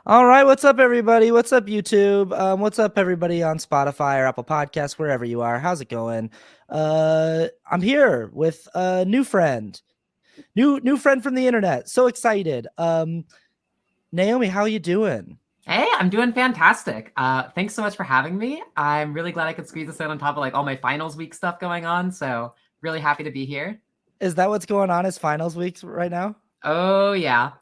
All right, what's up, everybody? What's up, YouTube? What's up, everybody on Spotify or Apple Podcasts, wherever you are? How's it going? I'm here with a new friend, new friend from the internet. So excited. Naomi, how you doing? Hey, I'm doing fantastic. Thanks so much for having me. I'm really glad I could squeeze this in on top of like all my finals week stuff going on. So really happy to be here. Is that what's going on? Is finals weeks right now? Oh yeah.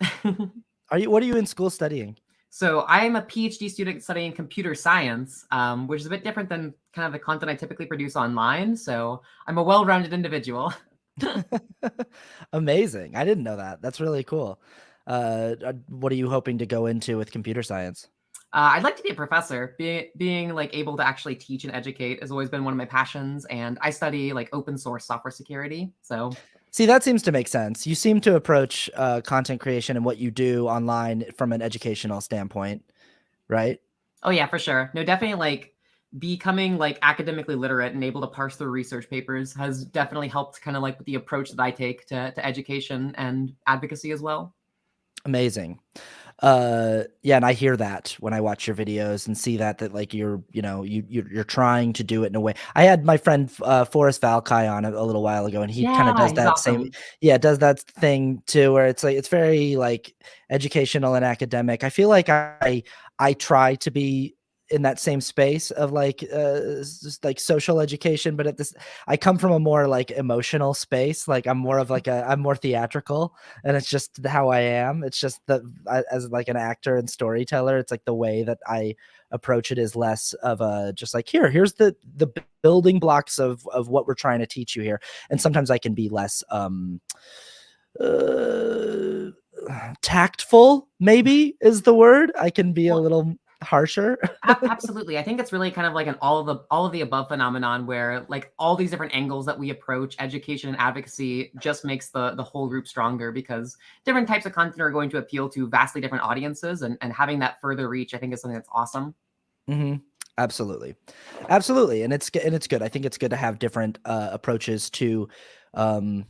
What are you in school studying? So I'm a PhD student studying computer science, which is a bit different than kind of the content I typically produce online. So I'm a well-rounded individual. Amazing. I didn't know that. That's really cool. What are you hoping to go into with computer science? I'd like to be a professor. Being like able to actually teach and educate has always been one of my passions, and I study like open source software security. So See, that seems to make sense. You seem to approach content creation and what you do online from an educational standpoint, right? oh yeah, for sure. No, definitely like becoming like academically literate and able to parse through research papers has definitely helped kind of like with the approach that I take to education and advocacy as well. Amazing. Yeah, and I hear that when I watch your videos and see that like you're trying to do it in a way. I had my friend Forrest Valkai on a little while ago, and he kind of Yeah, does he's that same, awesome. yeah, does that thing too, where it's like it's very like educational and academic. I feel like I try to be in that same space of like just like social education, but at this I come from a more like emotional space. Like I'm more theatrical, and it's just how I am. It's just that as like an actor and storyteller, it's like the way that I approach it is less of a just like here's the building blocks of what we're trying to teach you here. And sometimes I can be less uh tactful, maybe is the word. I can be a Well, little harsher. absolutely. I think it's really kind of like an all of the above phenomenon where like all these different angles that we approach education and advocacy just makes the whole group stronger because different types of content are going to appeal to vastly different audiences and having that further reach I think is something that's awesome. Hmm. Absolutely, absolutely, and it's good. I think it's good to have different approaches to um,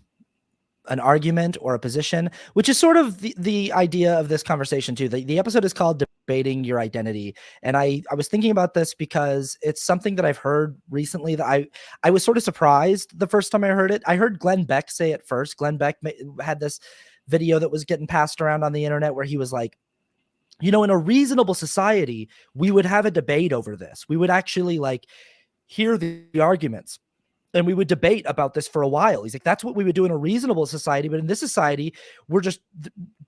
an argument or a position, which is sort of the idea of this conversation too. The episode is called Debating Your Identity. And I was thinking about this because it's something that I've heard recently that I was sort of surprised the first time I heard it. I heard Glenn Beck say it first. Glenn Beck had this video that was getting passed around on the internet where he was like, in a reasonable society, we would have a debate over this. We would actually like hear the arguments and we would debate about this for a while. He's like, that's what we would do in a reasonable society. But in this society, we're just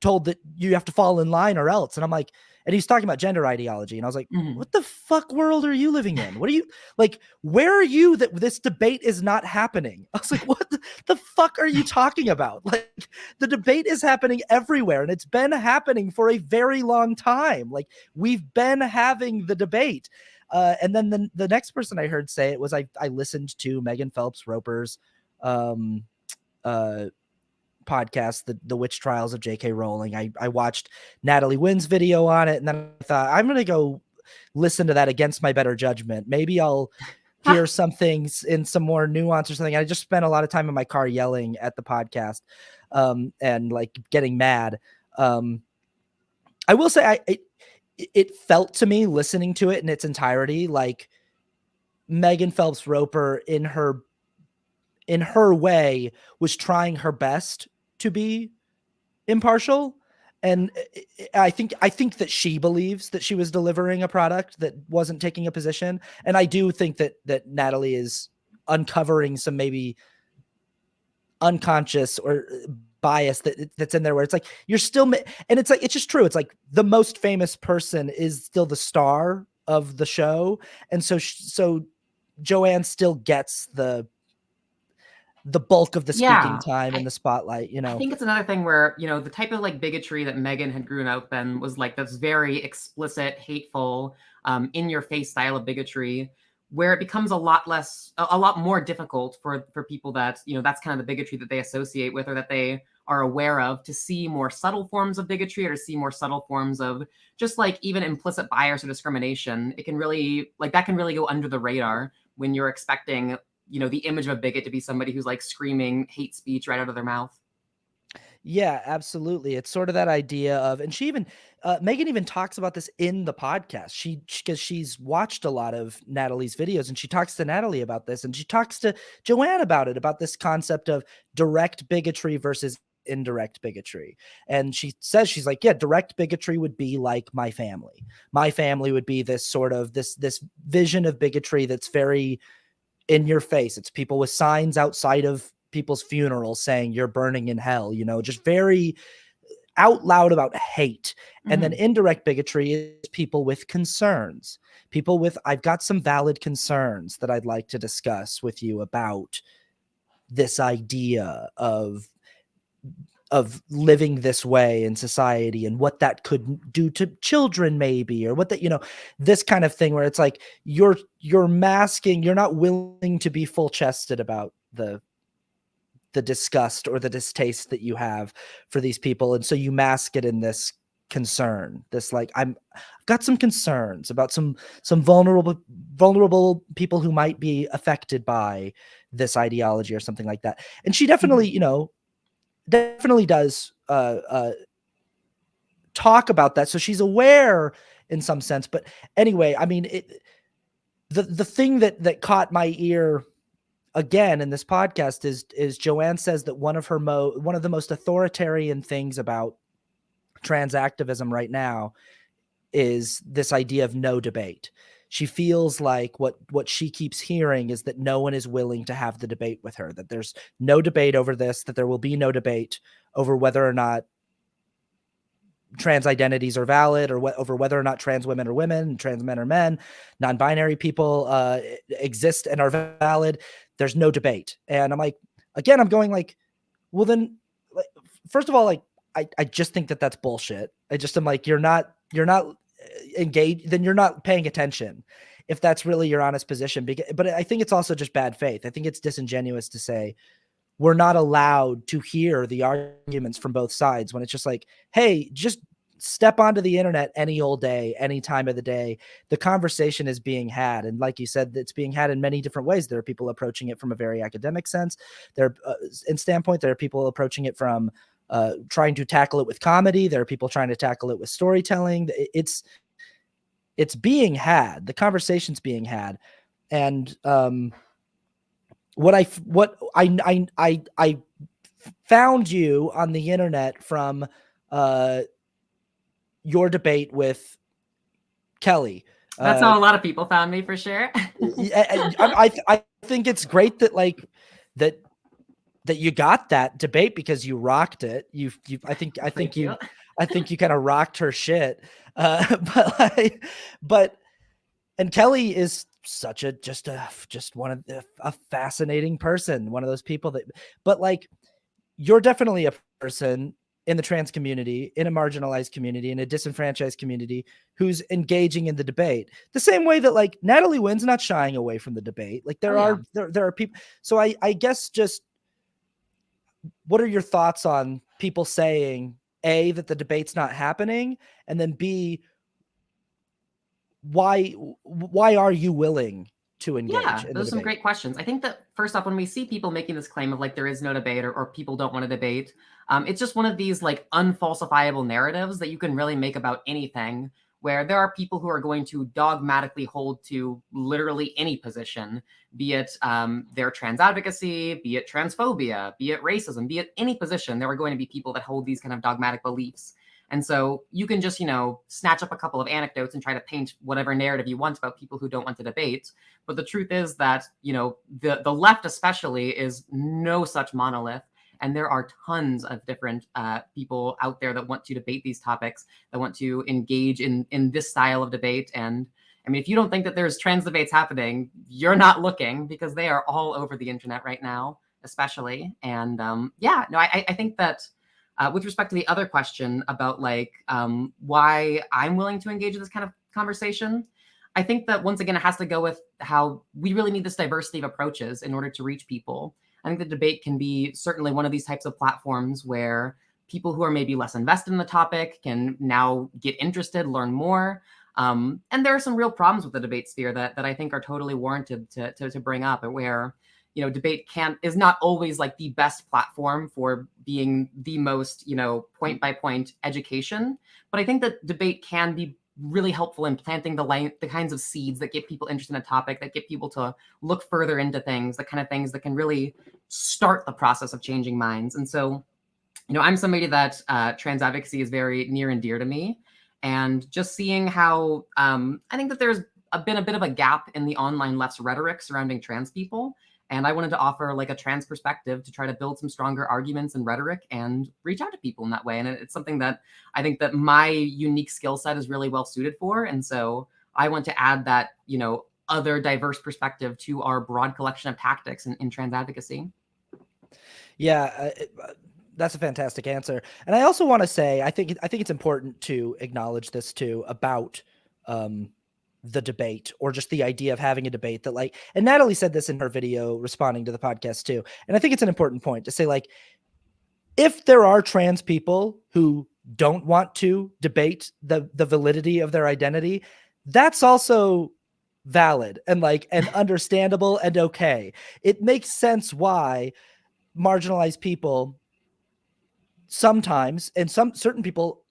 told that you have to fall in line or else. And I'm like, and he's talking about gender ideology. And I was like, Mhm. what the fuck world are you living in? What are you like? Where are you that this debate is not happening? I was like, what the fuck are you talking about? Like, the debate is happening everywhere and it's been happening for a very long time. Like, we've been having the debate. And then the next person I heard say it was I listened to Megan Phelps Roper's um, uh, podcast, the Witch Trials of J.K. Rowling. I watched Natalie Wynn's video on it, and then I thought I'm gonna go listen to that against my better judgment. Maybe I'll hear some things in some more nuance or something. I just spent a lot of time in my car yelling at the podcast and like getting mad. Um, I will say it felt to me listening to it in its entirety like Megan Phelps Roper in her way was trying her best to be impartial. And I think that she believes that she was delivering a product that wasn't taking a position. And I do think that Natalie is uncovering some maybe unconscious or bias that's in there where it's like you're still and it's like it's just true. It's like the most famous person is still the star of the show, and so Joanne still gets the bulk of the speaking Yeah, time in I the spotlight, I think it's another thing where, the type of like bigotry that Megan had grown up in was like this very explicit, hateful, in your face style of bigotry, where it becomes a lot less, a lot more difficult for people that, that's kind of the bigotry that they associate with or that they are aware of to see more subtle forms of bigotry or to see more subtle forms of just like even implicit bias or discrimination. It can really like that can really go under the radar when you're expecting, the image of a bigot to be somebody who's like screaming hate speech right out of their mouth. Yeah, absolutely. It's sort of that idea of, and she even, Megan even talks about this in the podcast. Because she's watched a lot of Natalie's videos, and she talks to Natalie about this, and she talks to Joanne about it, about this concept of direct bigotry versus indirect bigotry. And she says, she's like, yeah, direct bigotry would be like my family. My family would be this sort of this vision of bigotry that's very in your face. It's people with signs outside of people's funerals saying you're burning in hell, just very out loud about hate. And then indirect bigotry is people with concerns, people with, I've got some valid concerns that I'd like to discuss with you about this idea of living this way in society and what that could do to children, maybe, or what that, this kind of thing where it's like you're masking, you're not willing to be full chested about the disgust or the distaste that you have for these people. And so you mask it in this concern, this like, I've got some concerns about some vulnerable people who might be affected by this ideology or something like that. And she definitely, definitely does talk about that. So she's aware in some sense. But anyway, I mean, the thing that caught my ear again in this podcast is Joanne says that one of the most authoritarian things about trans activism right now is this idea of no debate. She feels like what she keeps hearing is that no one is willing to have the debate with her, that there's no debate over this, that there will be no debate over whether or not trans identities are valid, or over whether or not trans women are women and trans men are men, non-binary people exist and are valid. There's no debate. And I'm like, again, I'm going like, well then, first of all, like, I just think that that's bullshit. I just am like, you're not engaged, then you're not paying attention if that's really your honest position. But I think it's also just bad faith. I think it's disingenuous to say we're not allowed to hear the arguments from both sides when it's just like, hey, just step onto the internet any old day, any time of the day. The conversation is being had. And like you said, it's being had in many different ways. There are people approaching it from a very academic sense. There are people approaching it from trying to tackle it with comedy. There are people trying to tackle it with storytelling. It's being had. The conversation's being had. And what I found you on the internet from your debate with Kelly. That's how a lot of people found me, for sure. I think it's great that that you got that debate, because you rocked it. I think you kind of rocked her shit. But Kelly is such just a fascinating person, one of those people but like, you're definitely a person in the trans community, in a marginalized community, in a disenfranchised community, who's engaging in the debate the same way that like Natalie Wynn's not shying away from the debate. Like there are people. So I guess just, what are your thoughts on people saying A, that the debate's not happening, and then B, why are you willing to engage? Yeah, in those are some debate? great questions. I think that first off, when we see people making this claim of like there is no debate, or people don't want to debate, it's just one of these like unfalsifiable narratives that you can really make about anything, where there are people who are going to dogmatically hold to literally any position, be it their trans advocacy, be it transphobia, be it racism, be it any position. There are going to be people that hold these kind of dogmatic beliefs. And so you can just, snatch up a couple of anecdotes and try to paint whatever narrative you want about people who don't want to debate. But the truth is that, the left especially is no such monolith. And there are tons of different people out there that want to debate these topics, that want to engage in this style of debate. And I mean, if you don't think that there's trans debates happening, you're not looking, because they are all over the internet right now, especially. And I think that with respect to the other question about why I'm willing to engage in this kind of conversation, I think that once again, it has to go with how we really need this diversity of approaches in order to reach people. I think the debate can be certainly one of these types of platforms where people who are maybe less invested in the topic can now get interested, learn more. And there are some real problems with the debate sphere that I think are totally warranted to bring up, where, debate is not always like the best platform for being the most, point by point education. But I think that debate can be really helpful in planting the kinds of seeds that get people interested in a topic, that get people to look further into things, the kind of things that can really start the process of changing minds. And so, I'm somebody that trans advocacy is very near and dear to me. And just seeing how I think that there's been a bit of a gap in the online left's rhetoric surrounding trans people. And I wanted to offer like a trans perspective to try to build some stronger arguments and rhetoric and reach out to people in that way. And it's something that I think that my unique skill set is really well suited for. And so I want to add that, other diverse perspective to our broad collection of tactics in trans advocacy. Yeah, that's a fantastic answer. And I also want to say, I think it's important to acknowledge this too about the debate, or just the idea of having a debate, that like, and Natalie said this in her video responding to the podcast too. And I think it's an important point to say, like, if there are trans people who don't want to debate the validity of their identity, that's also valid and like, and understandable and okay. It makes sense why marginalized people sometimes, and some certain people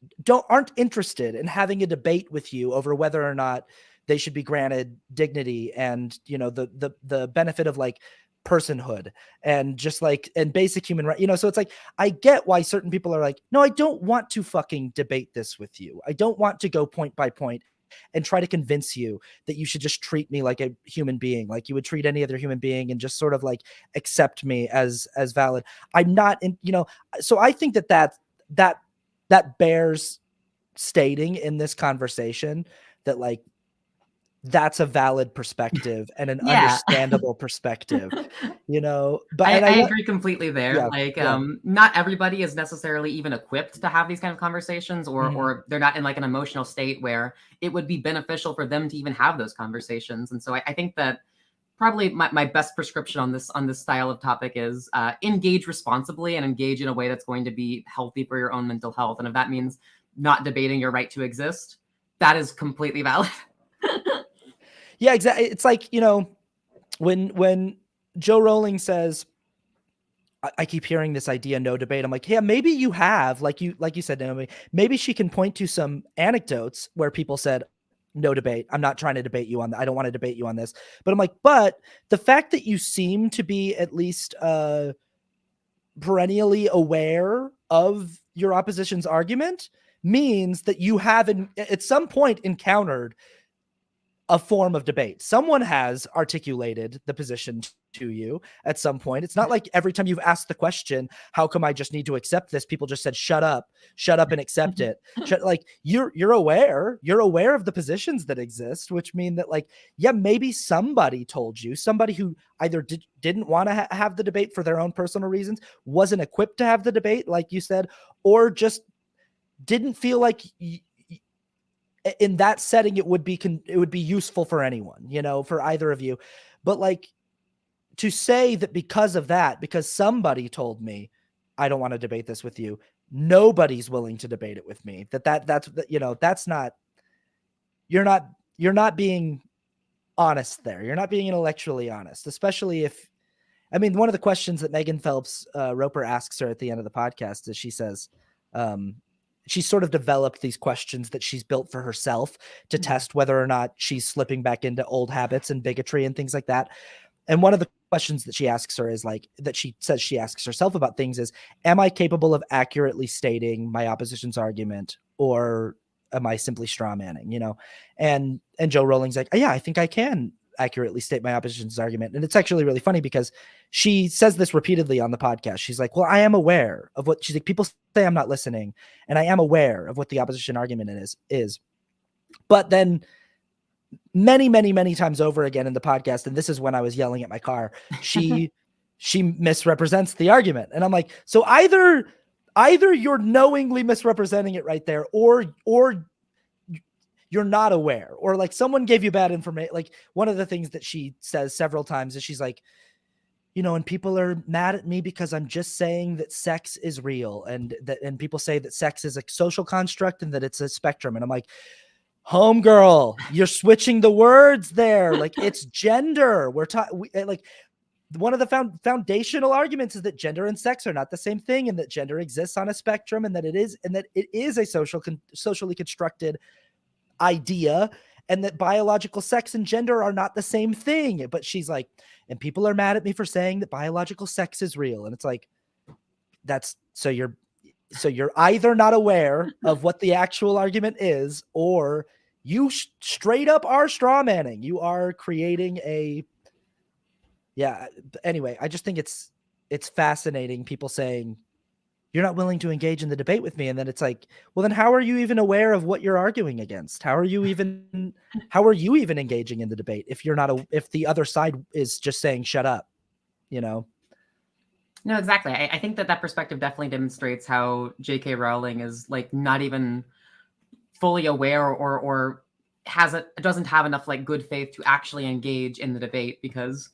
aren't interested in having a debate with you over whether or not they should be granted dignity and, the benefit of like personhood and just like, and basic human right. So it's like, I get why certain people are like, no, I don't want to fucking debate this with you. I don't want to go point by point and try to convince you that you should just treat me like a human being, like you would treat any other human being, and just sort of like accept me as valid. I'm not in, so I think that bears stating in this conversation, that like, that's a valid perspective and an understandable perspective, but I agree completely there. Not everybody is necessarily even equipped to have these kind of conversations, or they're not in like an emotional state where it would be beneficial for them to even have those conversations. And so I think that probably my best prescription on this style of topic is engage responsibly and engage in a way that's going to be healthy for your own mental health. And if that means not debating your right to exist, that is completely valid. Yeah, exactly. It's like, when Joe Rowling says, I keep hearing this idea, no debate. I'm like, yeah, maybe you have, like you said, Naomi, maybe she can point to some anecdotes where people said, no debate. I'm not trying to debate you on that. I don't want to debate you on this. But I'm like, but the fact that you seem to be at least perennially aware of your opposition's argument means that you have at some point encountered a form of debate. Someone has articulated the position to you at some point. It's not like every time you've asked the question, how come I just need to accept this? People just said, shut up and accept it. Like you're aware of the positions that exist, which mean that like, yeah, maybe somebody told you, somebody who either didn't want to have the debate for their own personal reasons, wasn't equipped to have the debate, like you said, or just didn't feel like in that setting it would be useful for anyone, for either of you. But like, to say that because of that, because somebody told me I don't want to debate this with you, nobody's willing to debate it with me, that's not, you're not being honest there. You're not being intellectually honest, especially if, I mean, one of the questions that Megan Phelps Roper asks her at the end of the podcast is, she says, she's sort of developed these questions that she's built for herself to test whether or not she's slipping back into old habits and bigotry and things like that. And one of the questions that she asks her is like, that she says she asks herself about things is, am I capable of accurately stating my opposition's argument, or am I simply straw manning, And Joe Rowling's like, yeah, I think I can accurately state my opposition's argument. And it's actually really funny because she says this repeatedly on the podcast. She's like, well, I am aware of what she's like, people say I'm not listening, and I am aware of what the opposition argument is. But then many, many, many times over again in the podcast, and this is when I was yelling at my car, she misrepresents the argument. And I'm like, so either you're knowingly misrepresenting it right there, or you're not aware, or like someone gave you bad information. Like one of the things that she says several times is, she's like, and people are mad at me because I'm just saying that sex is real, and people say that sex is a social construct and that it's a spectrum. And I'm like, homegirl, you're switching the words there. Like, it's gender. We're talking like, one of the foundational arguments is that gender and sex are not the same thing, and that gender exists on a spectrum, and that it is a socially constructed idea, and that biological sex and gender are not the same thing. But she's like, and people are mad at me for saying that biological sex is real. And it's like, so you're either not aware of what the actual argument is, or you straight up are straw manning. You are creating anyway, I just think it's fascinating, people saying you're not willing to engage in the debate with me. And then it's like, well, then how are you even aware of what you're arguing against? How are you even engaging in the debate if if the other side is just saying, shut up, No, exactly. I think that perspective definitely demonstrates how J.K. Rowling is like not even fully aware or doesn't have enough like good faith to actually engage in the debate, because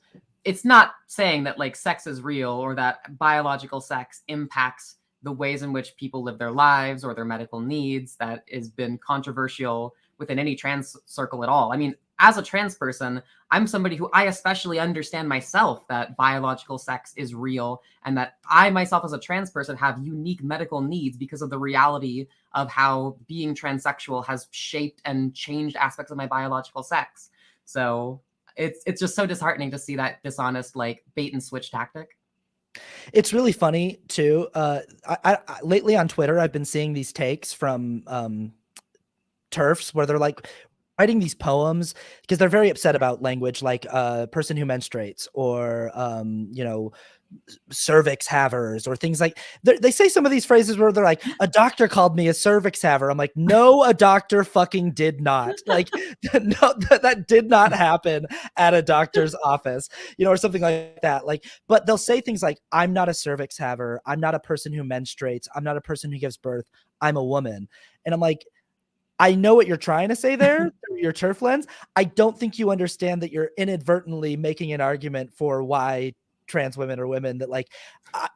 it's not saying that like sex is real or that biological sex impacts the ways in which people live their lives or their medical needs. That has been controversial within any trans circle at all. I mean, as a trans person, I'm somebody who I especially understand myself that biological sex is real, and that I myself as a trans person have unique medical needs because of the reality of how being transsexual has shaped and changed aspects of my biological sex. So it's just so disheartening to see that dishonest like bait and switch tactic. It's really funny too. I lately on Twitter, I've been seeing these takes from TERFs where they're like writing these poems because they're very upset about language like person who menstruates, or cervix havers, or things like they say some of these phrases where they're like, a doctor called me a cervix haver. I'm like, no, a doctor fucking did not. Like, no, that did not happen at a doctor's office, or something like that. Like, but they'll say things like, I'm not a cervix haver, I'm not a person who menstruates, I'm not a person who gives birth, I'm a woman. And I'm like, I know what you're trying to say there through your TERF lens. I don't think you understand that you're inadvertently making an argument for why trans women are women, that like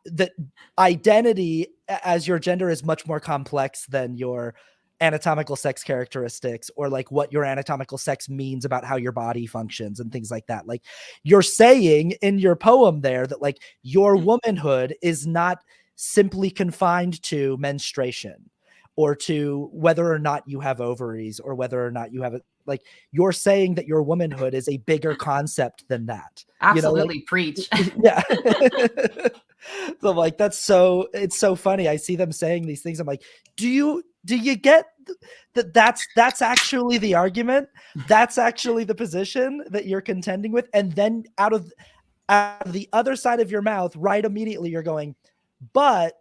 that identity as your gender is much more complex than your anatomical sex characteristics, or like what your anatomical sex means about how your body functions and things like that. Like, you're saying in your poem there that like your womanhood is not simply confined to menstruation, or to whether or not you have ovaries, or whether or not you have like, you're saying that your womanhood is a bigger concept than that. Absolutely, preach. Yeah. So I'm like, it's so funny. I see them saying these things. I'm like, do you get that that's actually the argument? That's actually the position that you're contending with? And then out of the other side of your mouth, right immediately, you're going, but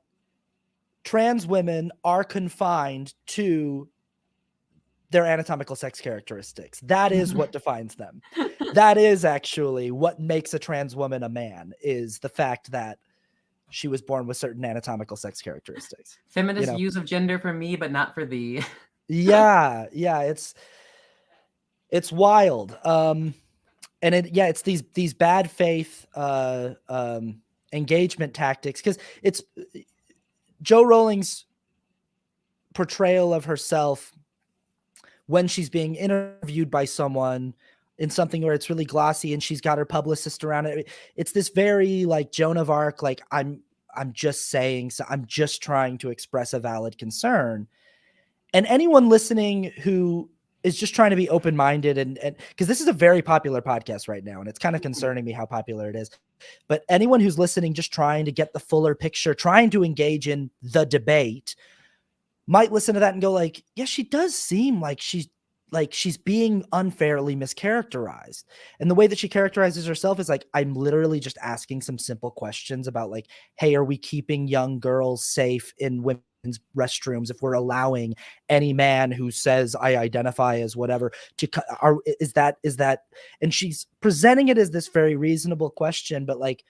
trans women are confined to their anatomical sex characteristics. That is what defines them. That is actually what makes a trans woman a man, is the fact that she was born with certain anatomical sex characteristics. Feminist views of gender for me, but not for thee. Yeah, it's wild. And it's these bad faith engagement tactics, because it's Jo Rowling's portrayal of herself when she's being interviewed by someone in something where it's really glossy and she's got her publicist around it. It's this very like Joan of Arc, like I'm just saying, so I'm just trying to express a valid concern. And anyone listening who is just trying to be open-minded, and because this is a very popular podcast right now, and it's kind of concerning me how popular it is. But anyone who's listening, just trying to get the fuller picture, trying to engage in the debate, might listen to that and go like, yeah, she does seem like she's being unfairly mischaracterized. And the way that she characterizes herself is like, I'm literally just asking some simple questions about like, hey, are we keeping young girls safe in women's restrooms if we're allowing any man who says I identify as whatever to is that, and she's presenting it as this very reasonable question. But like,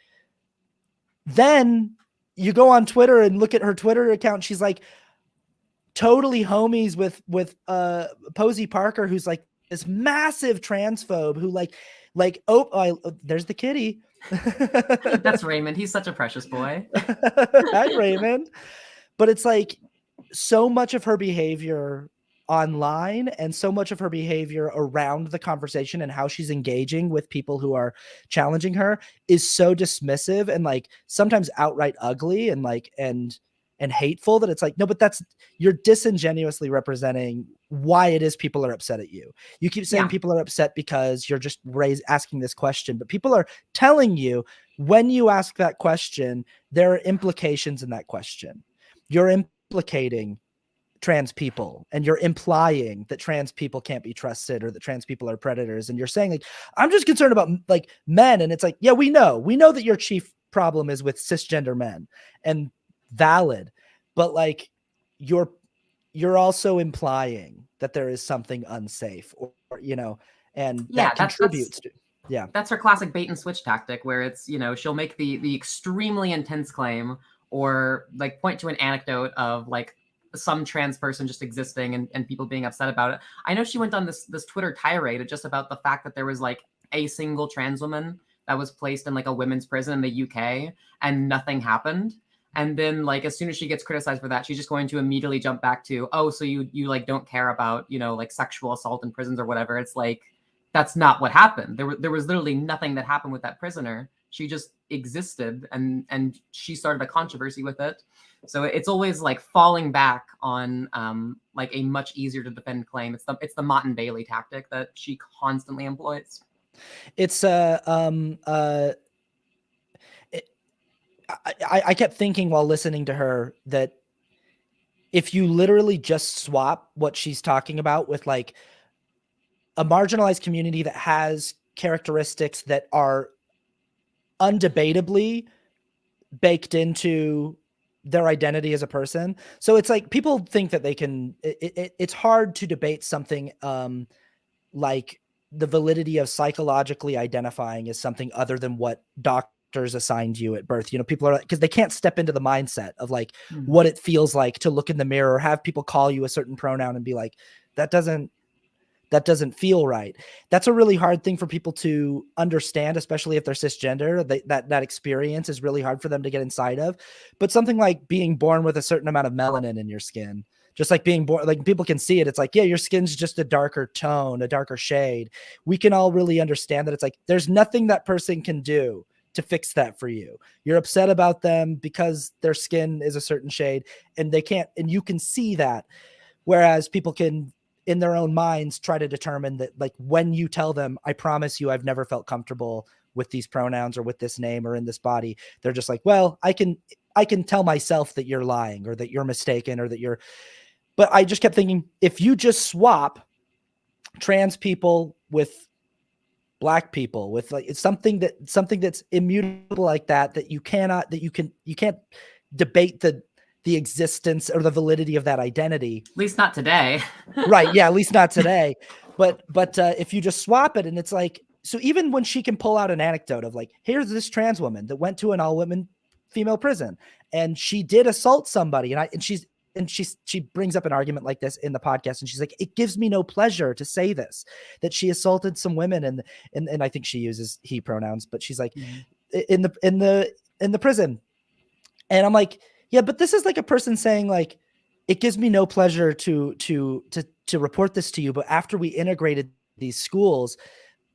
then you go on Twitter and look at her Twitter account, she's like totally homies with Posey Parker, who's like this massive transphobe who like there's the kitty. That's Raymond. He's such a precious boy. Hi, Raymond. But it's like, so much of her behavior online and so much of her behavior around the conversation and how she's engaging with people who are challenging her is so dismissive and like sometimes outright ugly and like and hateful that it's like, no, but that's, you're disingenuously representing why it is people are upset at you. You keep saying people are upset because you're just asking this question, but people are telling you when you ask that question, there are implications in that question. You're implicating trans people and you're implying that trans people can't be trusted or that trans people are predators. And you're saying like, I'm just concerned about like men. And it's like, yeah, we know that your chief problem is with cisgender men and valid, but like you're also implying that there is something unsafe or you know, and that contributes to, yeah. That's her classic bait and switch tactic where it's, you know, she'll make the extremely intense claim or like point to an anecdote of like some trans person just existing and people being upset about it. I know she went on this Twitter tirade just about the fact that there was like a single trans woman that was placed in like a women's prison in the UK and nothing happened. And then like as soon as she gets criticized for that, she's just going to immediately jump back to, oh, so you like don't care about, you know, like sexual assault in prisons or whatever. It's like, that's not what happened. There was literally nothing that happened with that prisoner. She just existed and she started a controversy with it. So it's always like falling back on like a much easier to defend claim. It's the Mott and Bailey tactic that she constantly employs. It's I kept thinking while listening to her that if you literally just swap what she's talking about with like a marginalized community that has characteristics that are undebatably baked into their identity as a person. So it's like people think that they can, it's hard to debate something like the validity of psychologically identifying as something other than what doctors assigned you at birth. You know, people are like, because they can't step into the mindset of like what it feels like to look in the mirror or have people call you a certain pronoun and be like, that doesn't feel right. That's a really hard thing for people to understand, especially if they're cisgender. That experience is really hard for them to get inside of. But something like being born with a certain amount of melanin in your skin, just like being born, like people can see it. It's like, yeah, your skin's just a darker tone, a darker shade. We can all really understand that. It's like, there's nothing that person can do to fix that for you. You're upset about them because their skin is a certain shade and they can't, and you can see that. Whereas people can, in their own minds, try to determine that, like, when you tell them, I promise you, I've never felt comfortable with these pronouns or with this name or in this body, they're just like, well, I can tell myself that you're lying or that you're mistaken or that you're, but I just kept thinking, if you just swap trans people with Black people with like, it's something that's immutable like that you can't debate the existence or the validity of that identity. At least not today. Right. Yeah. At least not today. But if you just swap it and it's like, so even when she can pull out an anecdote of like, here's this trans woman that went to an all women female prison and she did assault somebody. And she brings up an argument like this in the podcast. And she's like, it gives me no pleasure to say this, that she assaulted some women. And I think she uses he pronouns, but she's like in the prison. And I'm like, yeah, but this is like a person saying like, it gives me no pleasure to report this to you. But after we integrated these schools,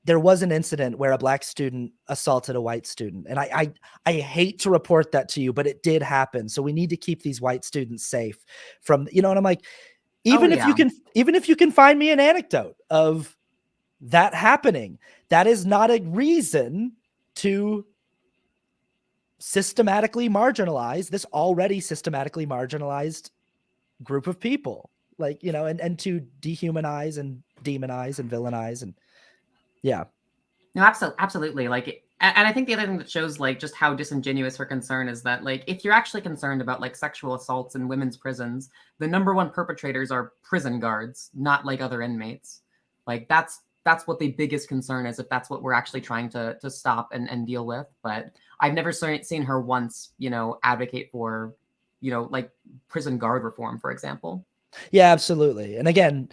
there was an incident where a Black student assaulted a white student. And I hate to report that to you, but it did happen. So we need to keep these white students safe from, you know, and I'm like, even if you can find me an anecdote of that happening, that is not a reason to systematically marginalize this already systematically marginalized group of people, like, you know, and to dehumanize and demonize and villainize. And yeah. No, absolutely. Like, and I think the other thing that shows like just how disingenuous her concern is that like, if you're actually concerned about like sexual assaults in women's prisons, the number one perpetrators are prison guards, not like other inmates. Like that's what the biggest concern is, if that's what we're actually trying to stop and deal with. But I've never seen her once, you know, advocate for, you know, like prison guard reform, for example. Yeah, absolutely. And again,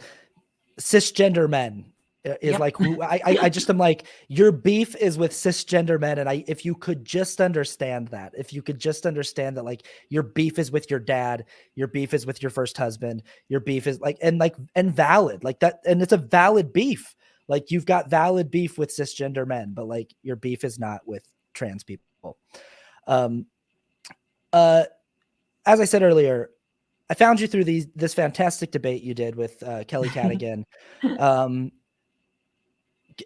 cisgender men is like who I just am like, your beef is with cisgender men. And if you could just understand that, if you could just understand that, like, your beef is with your dad, your beef is with your first husband, your beef is like, and valid like that. And it's a valid beef. Like, you've got valid beef with cisgender men, but like, your beef is not with trans people. Um, as I said earlier, I found you through this fantastic debate you did with Kelly Cadigan.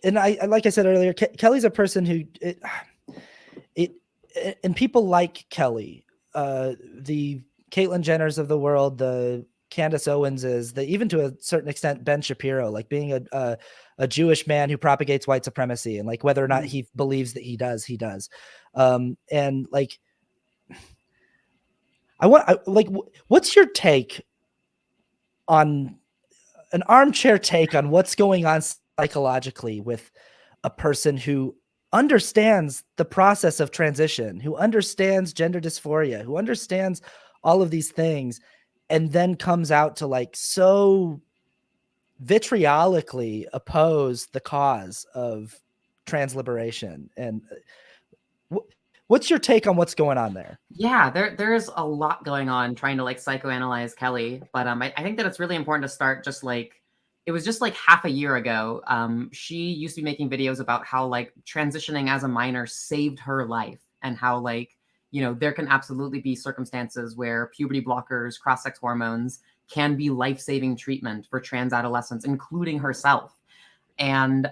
And I like I said earlier, Kelly's a person who and people like Kelly, the Caitlyn Jenners of the world, the Candace Owenses, even to a certain extent Ben Shapiro, like being a Jewish man who propagates white supremacy, and like whether or not he believes that he does. And like, what's your take on an armchair take on what's going on psychologically with a person who understands the process of transition, who understands gender dysphoria, who understands all of these things, and then comes out to like so vitriolically oppose the cause of trans liberation? And what's your take on what's going on there? Yeah, there's a lot going on trying to like psychoanalyze Kelly, but I think that it's really important to start just like, it was just like half a year ago. She used to be making videos about how like transitioning as a minor saved her life, and how like, you know, there can absolutely be circumstances where puberty blockers, cross-sex hormones can be life-saving treatment for trans adolescents, including herself. And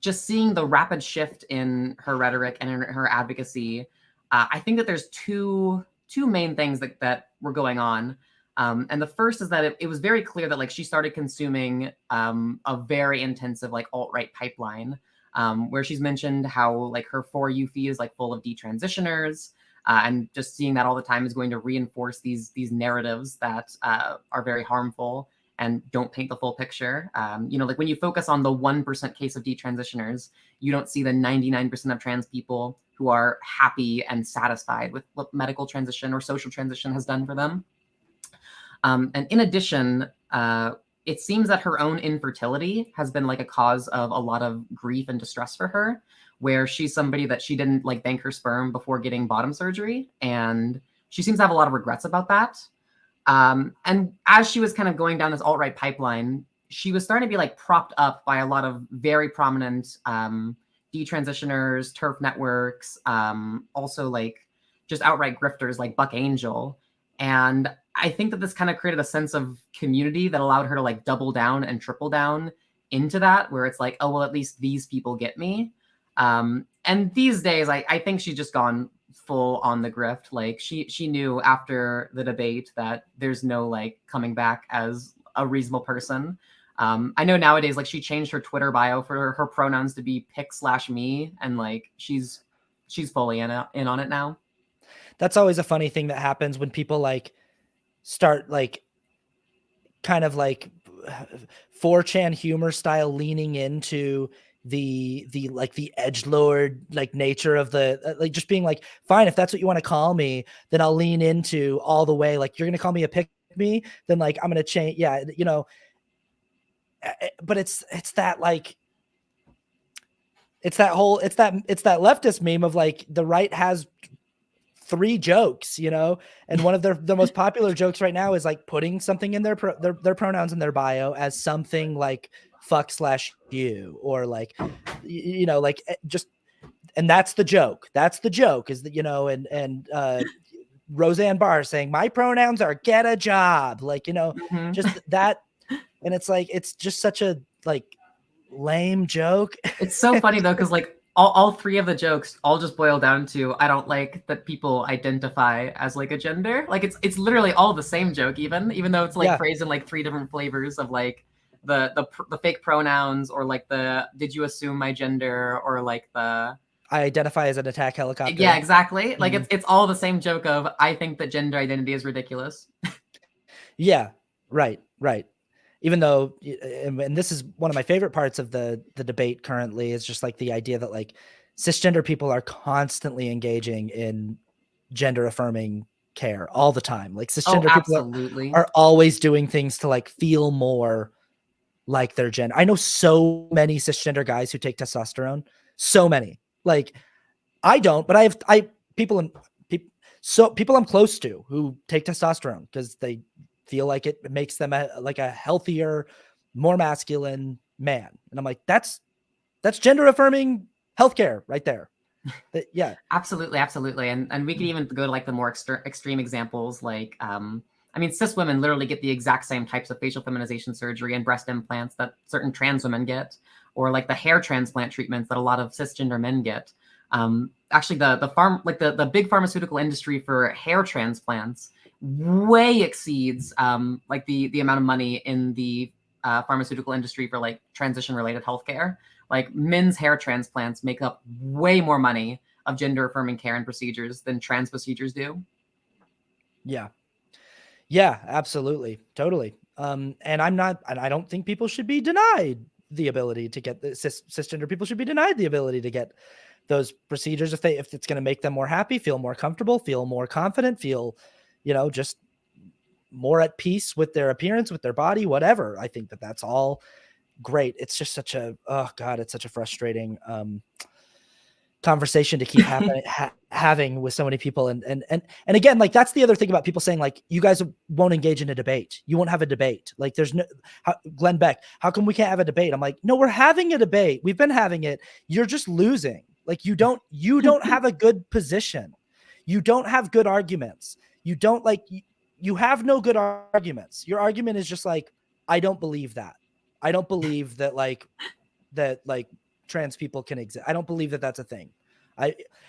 just seeing the rapid shift in her rhetoric and in her advocacy, I think that there's two main things that were going on. And the first is that it was very clear that like she started consuming a very intensive like alt-right pipeline, where she's mentioned how like her For You feed is like full of detransitioners, and just seeing that all the time is going to reinforce these narratives that are very harmful and don't paint the full picture. You know, like when you focus on the 1% case of detransitioners, you don't see the 99% of trans people who are happy and satisfied with what medical transition or social transition has done for them. And in addition, it seems that her own infertility has been like a cause of a lot of grief and distress for her, where she's somebody that she didn't like bank her sperm before getting bottom surgery. And she seems to have a lot of regrets about that. And as she was kind of going down this alt-right pipeline, she was starting to be like propped up by a lot of very prominent detransitioners, TERF networks, also like just outright grifters like Buck Angel. And I think that this kind of created a sense of community that allowed her to like double down and triple down into that, where it's like, oh, well, at least these people get me. And these days, I think she's just gone full on the grift. Like she knew after the debate that there's no like coming back as a reasonable person. I know nowadays, like she changed her Twitter bio for her pronouns to be pick/me, and like she's fully in on it now. That's always a funny thing that happens when people like start like kind of like 4chan humor style leaning into the like the edgelord like nature of the like just being like, fine, if that's what you want to call me, then I'll lean into all the way. Like, you're gonna call me a pick me, then like I'm gonna change. Yeah, you know. But it's that like it's that leftist meme of like the right has 3 jokes, you know, and one of the most popular jokes right now is like putting something in their pronouns in their bio as something like fuck/you, or like, you know, like just, and that's the joke. That's the joke, is that, you know, and Roseanne Barr saying my pronouns are get a job, like, you know, just that. And it's like, it's just such a like lame joke. It's so funny though, because like all 3 of the jokes all just boil down to, I don't like that people identify as like a gender. Like it's literally all the same joke, even though it's like phrased in like 3 different flavors of like the fake pronouns, or like the did you assume my gender, or like the I identify as an attack helicopter. Yeah, exactly. Like it's all the same joke of, I think that gender identity is ridiculous. Yeah, right. Even though, and this is one of my favorite parts of the debate currently, is just like the idea that like cisgender people are constantly engaging in gender affirming care all the time. Like cisgender people are always doing things to like feel more like their gender. I know so many cisgender guys who take testosterone. So many. Like I don't, but people I'm close to who take testosterone because they feel like it makes them a healthier, more masculine man. And I'm like, that's gender affirming healthcare right there. Yeah. Absolutely, absolutely. And we could even go to like the more extreme examples, like I mean, cis women literally get the exact same types of facial feminization surgery and breast implants that certain trans women get, or like the hair transplant treatments that a lot of cisgender men get. Actually, the big pharmaceutical industry for hair transplants way exceeds like the amount of money in the pharmaceutical industry for like transition related healthcare. Like men's hair transplants make up way more money of gender affirming care and procedures than trans procedures do. Yeah. Yeah, absolutely. Totally. And I don't think people should be denied the ability to get cisgender people should be denied the ability to get those procedures if it's going to make them more happy, feel more comfortable, feel more confident, feel, just more at peace with their appearance, with their body, whatever. I think that's all great. It's just such it's such a frustrating conversation to keep having with so many people. And again, like that's the other thing about people saying like, you guys won't engage in a debate. You won't have a debate. Like there's no Glenn Beck, how come we can't have a debate? I'm like, no, we're having a debate. We've been having it. You're just losing. Like you don't have a good position. You don't have good arguments. You have no good arguments. Your argument is just like, I don't believe that. I don't believe that trans people can exist. I don't believe that that's a thing.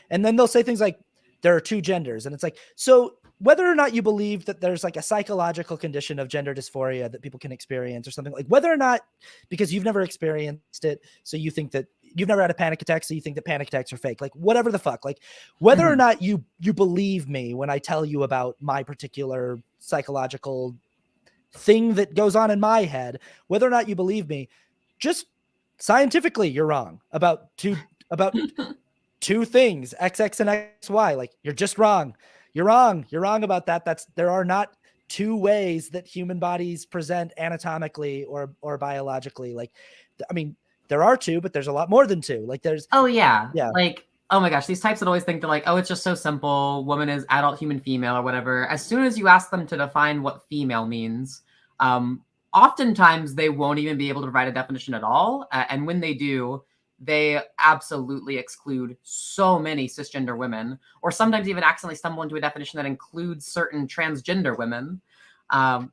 And then they'll say things like there are two genders. And it's like, so whether or not you believe that there's like a psychological condition of gender dysphoria that people can experience or something, like whether or not, because you've never experienced it, so you think that you've never had a panic attack, so you think that panic attacks are fake, like whatever the fuck, like whether or not you believe me when I tell you about my particular psychological thing that goes on in my head, whether or not you believe me, just scientifically, you're wrong about two things, XX and XY. Like you're just wrong. You're wrong. You're wrong about that. There are not two ways that human bodies present anatomically or biologically. Like, I mean, there are two, but there's a lot more than two. Like there's. Oh yeah. Like, oh my gosh, these types that always think they're like, oh, it's just so simple. Woman is adult human female or whatever. As soon as you ask them to define what female means, oftentimes they won't even be able to provide a definition at all. And when they do, they absolutely exclude so many cisgender women, or sometimes even accidentally stumble into a definition that includes certain transgender women.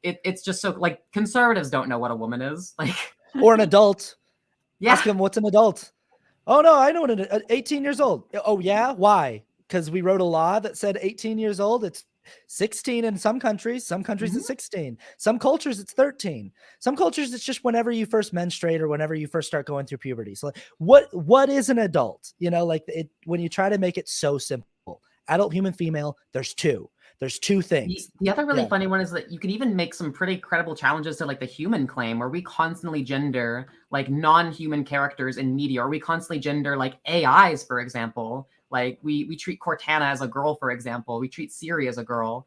It's just so like conservatives don't know what a woman is, like, or an adult. Yeah. Ask them what's an adult. Oh no, I know what 18 years old. Oh yeah, why? Because we wrote a law that said 18 years old. It's 16 in some countries. Some countries it's 16. Some cultures it's 13. Some cultures it's just whenever you first menstruate or whenever you first start going through puberty. So like, what is an adult? Like when you try to make it so simple. Adult, human, female, there's two things. The other really funny one is that you can even make some pretty credible challenges to like the human claim, where we constantly gender like non-human characters in media, or we constantly gender like AIs, for example. Like we treat Cortana as a girl, for example. We treat Siri as a girl.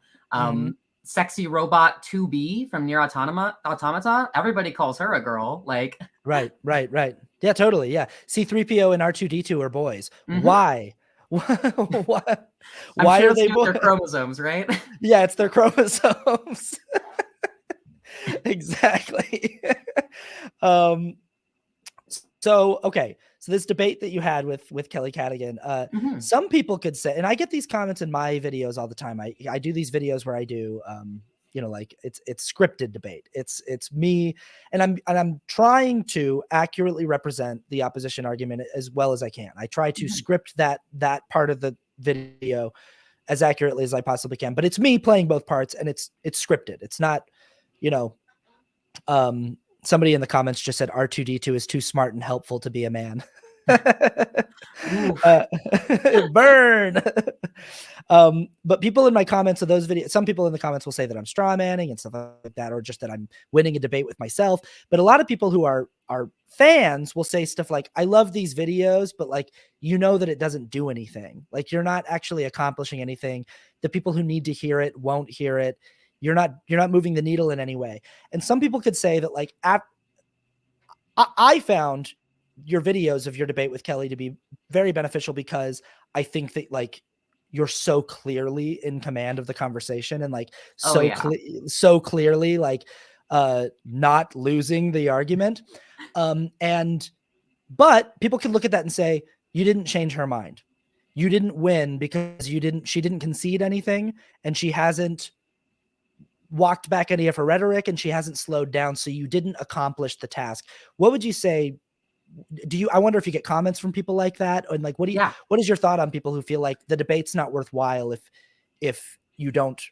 Sexy robot 2B from Nier Automata, everybody calls her a girl. Like right. Yeah, totally. Yeah. C3PO and R2D2 are boys. Why? Why sure are they boys? Their chromosomes, right? Yeah, it's their chromosomes. Exactly. So this debate that you had with Kelly Cadigan, some people could say, and I get these comments in my videos all the time. I do these videos where I do, like it's scripted debate. It's me, and I'm trying to accurately represent the opposition argument as well as I can. I try to script that part of the video as accurately as I possibly can, but it's me playing both parts, and it's scripted. It's not, somebody in the comments just said R2D2 is too smart and helpful to be a man. Burn. But people in my comments of those videos, some people in the comments will say that I'm straw manning and stuff like that, or just that I'm winning a debate with myself. But a lot of people who are fans will say stuff like, I love these videos, but like, that it doesn't do anything. Like you're not actually accomplishing anything. The people who need to hear it won't hear it. You're not moving the needle in any way. And some people could say that like I found your videos of your debate with Kelly to be very beneficial because I think that like you're so clearly in command of the conversation and like Oh so yeah. so clearly like not losing the argument. And but people can look at that and say, you didn't change her mind. You didn't win because she didn't concede anything, and she hasn't walked back any of her rhetoric, and she hasn't slowed down. So you didn't accomplish the task. What would you say? I wonder if you get comments from people like that? And like, Yeah. what is your thought on people who feel like the debate's not worthwhile if you don't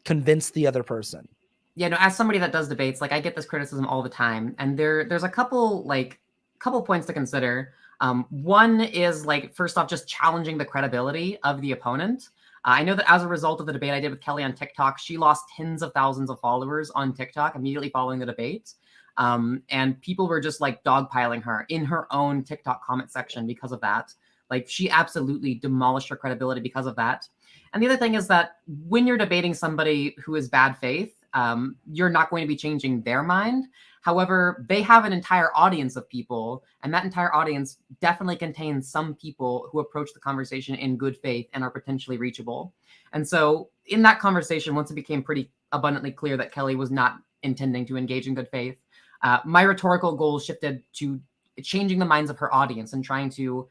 convince the other person? Yeah, no, as somebody that does debates, like I get this criticism all the time, and there's a couple points to consider. One is like first off, just challenging the credibility of the opponent. I know that as a result of the debate I did with Kelly on TikTok, she lost tens of thousands of followers on TikTok immediately following the debate. And people were just like dogpiling her in her own TikTok comment section because of that. Like she absolutely demolished her credibility because of that. And the other thing is that when you're debating somebody who is bad faith, you're not going to be changing their mind. However, they have an entire audience of people, and that entire audience definitely contains some people who approach the conversation in good faith and are potentially reachable. And so, in that conversation, once it became pretty abundantly clear that Kelly was not intending to engage in good faith, my rhetorical goals shifted to changing the minds of her audience and trying to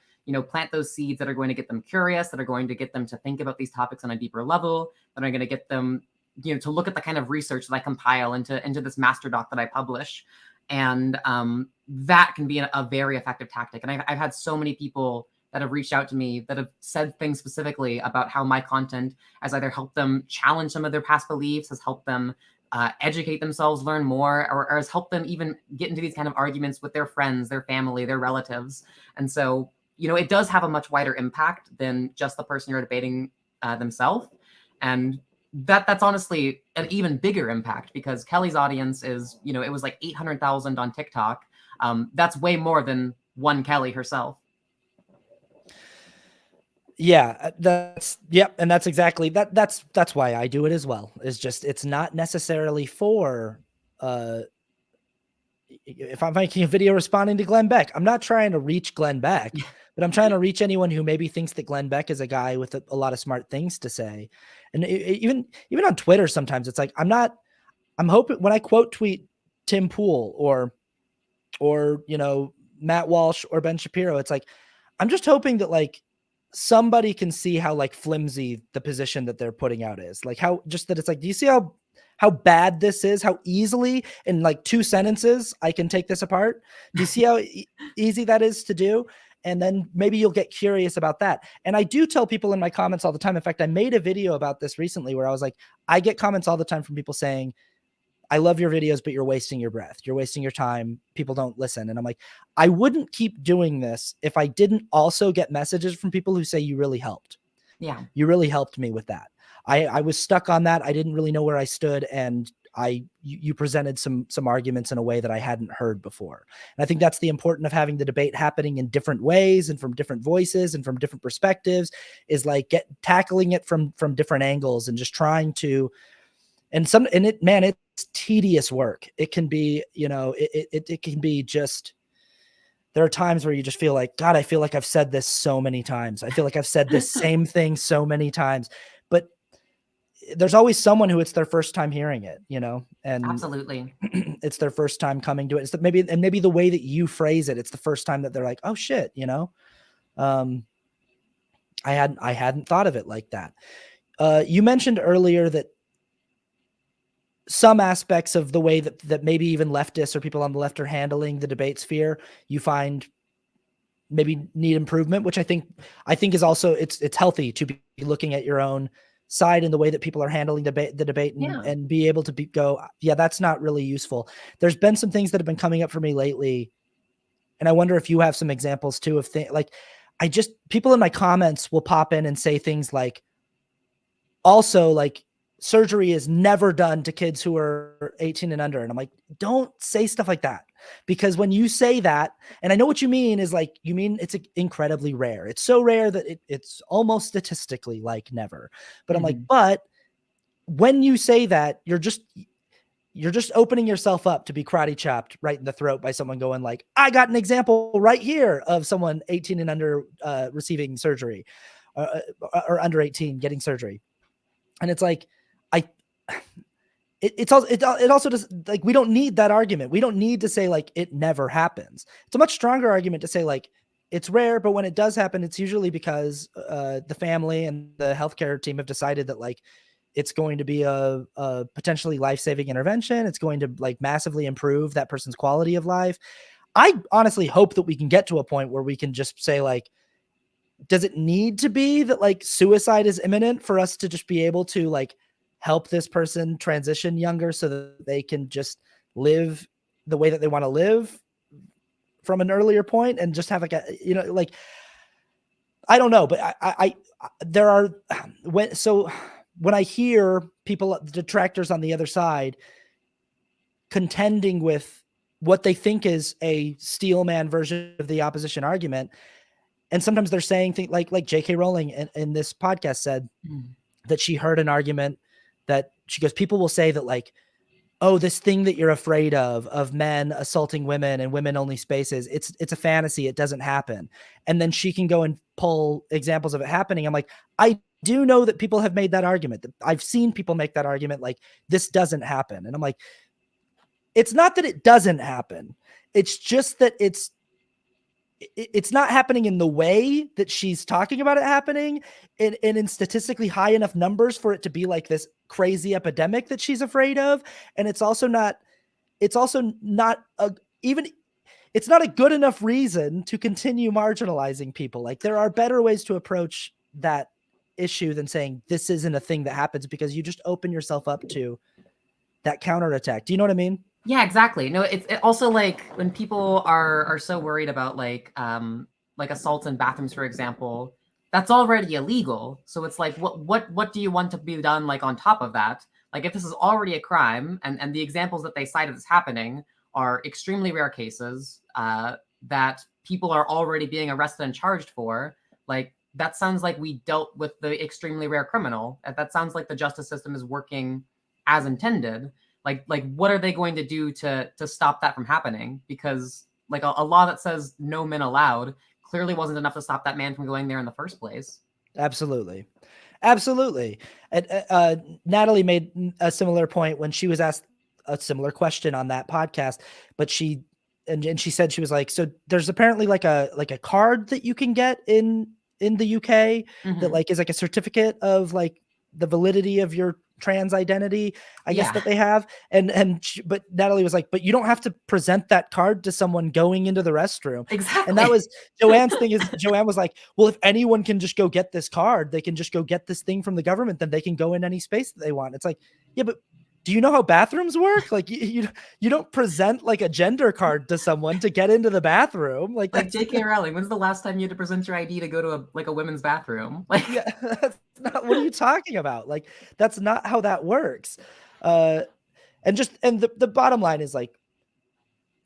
plant those seeds that are going to get them curious, that are going to get them to think about these topics on a deeper level, that are going to get them to look at the kind of research that I compile into this master doc that I publish. And that can be a very effective tactic. And I've had so many people that have reached out to me that have said things specifically about how my content has either helped them challenge some of their past beliefs, has helped them educate themselves, learn more, or has helped them even get into these kind of arguments with their friends, their family, their relatives. And so, it does have a much wider impact than just the person you're debating themselves. And that's honestly an even bigger impact because Kelly's audience is, it was like 800,000 on TikTok. That's way more than one Kelly herself. Yeah, and that's exactly that's why I do it as well. Is just it's not necessarily for if I'm making a video responding to Glenn Beck, I'm not trying to reach Glenn Beck, but I'm trying to reach anyone who maybe thinks that Glenn Beck is a guy with a lot of smart things to say. And even on Twitter, sometimes it's like I'm hoping when I quote tweet Tim Pool or Matt Walsh or Ben Shapiro, it's like I'm just hoping that like somebody can see how like flimsy the position that they're putting out is. Like how just that it's like, do you see how bad this is? How easily in like 2 sentences I can take this apart? Do you see how easy that is to do? And then maybe you'll get curious about that. And I do tell people in my comments all the time. In fact, I made a video about this recently where I was like, I get comments all the time from people saying, I love your videos, but you're wasting your breath. You're wasting your time. People don't listen. And I'm like, I wouldn't keep doing this if I didn't also get messages from people who say you really helped. Yeah. You really helped me with that. I was stuck on that. I didn't really know where I stood. And you presented some arguments in a way that I hadn't heard before. And I think that's the important of having the debate happening in different ways and from different voices and from different perspectives is like tackling it from different angles and just trying to, it's tedious work. It can be, it can be just, there are times where you just feel like, God, I feel like I've said this so many times. I feel like I've said this same thing so many times, but there's always someone who it's their first time hearing it, and Absolutely. it's their first time coming to it. It's maybe the way that you phrase it, it's the first time that they're like, oh shit, I hadn't thought of it like that. You mentioned earlier that some aspects of the way that maybe even leftists or people on the left are handling the debate sphere, you find maybe need improvement, which I think is also, it's healthy to be looking at your own side in the way that people are handling the debate and be able to go, yeah, that's not really useful. There's been some things that have been coming up for me lately. And I wonder if you have some examples too of things like people in my comments will pop in and say things like, also like, surgery is never done to kids who are 18 and under. And I'm like, don't say stuff like that, because when you say that, and I know what you mean is like, you mean it's incredibly rare. It's so rare that it's almost statistically like never. But I'm like, but when you say that, you're just opening yourself up to be karate chopped right in the throat by someone going like, I got an example right here of someone 18 and under receiving surgery or under 18 getting surgery. And it's like, it also does, like, we don't need that argument. We don't need to say like it never happens. It's a much stronger argument to say like it's rare, but when it does happen, it's usually because the family and the healthcare team have decided that like it's going to be a potentially life-saving intervention. It's going to like massively improve that person's quality of life. I honestly hope that we can get to a point where we can just say like, does it need to be that like suicide is imminent for us to just be able to like help this person transition younger so that they can just live the way that they want to live from an earlier point and just have like a, you know, like, I don't know, but I there are when I hear people, detractors on the other side, contending with what they think is a steelman version of the opposition argument, and sometimes they're saying things like J.K. Rowling in this podcast said that she heard an argument that she goes, people will say that like, oh, this thing that you're afraid of men assaulting women and women only spaces, it's a fantasy. It doesn't happen. And then she can go and pull examples of it happening. I'm like, I do know that people have made that argument. I've seen people make that argument. Like, this doesn't happen. And I'm like, it's not that it doesn't happen. It's just that it's not happening in the way that she's talking about it happening and in statistically high enough numbers for it to be like this crazy epidemic that she's afraid of. And it's also not a good enough reason to continue marginalizing people. Like, there are better ways to approach that issue than saying this isn't a thing that happens, because you just open yourself up to that counterattack. Do you know what I mean? Yeah, exactly. No, it also like when people are so worried about like assaults in bathrooms, for example, that's already illegal. So it's like, what do you want to be done like on top of that? Like, if this is already a crime, and the examples that they cite of this happening are extremely rare cases that people are already being arrested and charged for, like, that sounds like we dealt with the extremely rare criminal. That sounds like the justice system is working as intended. Like what are they going to do to stop that from happening? Because like a law that says no men allowed clearly wasn't enough to stop that man from going there in the first place. Absolutely. And Natalie made a similar point when she was asked a similar question on that podcast, but she said, she was like, so there's apparently like a card that you can get in the UK that like is like a certificate of like the validity of your trans identity, I guess, that they have. But Natalie was like, but you don't have to present that card to someone going into the restroom. Exactly. And that was Joanne's thing. Is Joanne was like, well, if anyone can just go get this card, they can just go get this thing from the government, then they can go in any space that they want. It's like, yeah, but do you know how bathrooms work? Like, you don't present like a gender card to someone to get into the bathroom. Like J.K. Rowling, when's the last time you had to present your ID to go to a women's bathroom? Like, yeah, that's not, what are you talking about? Like, that's not how that works. And the bottom line is like,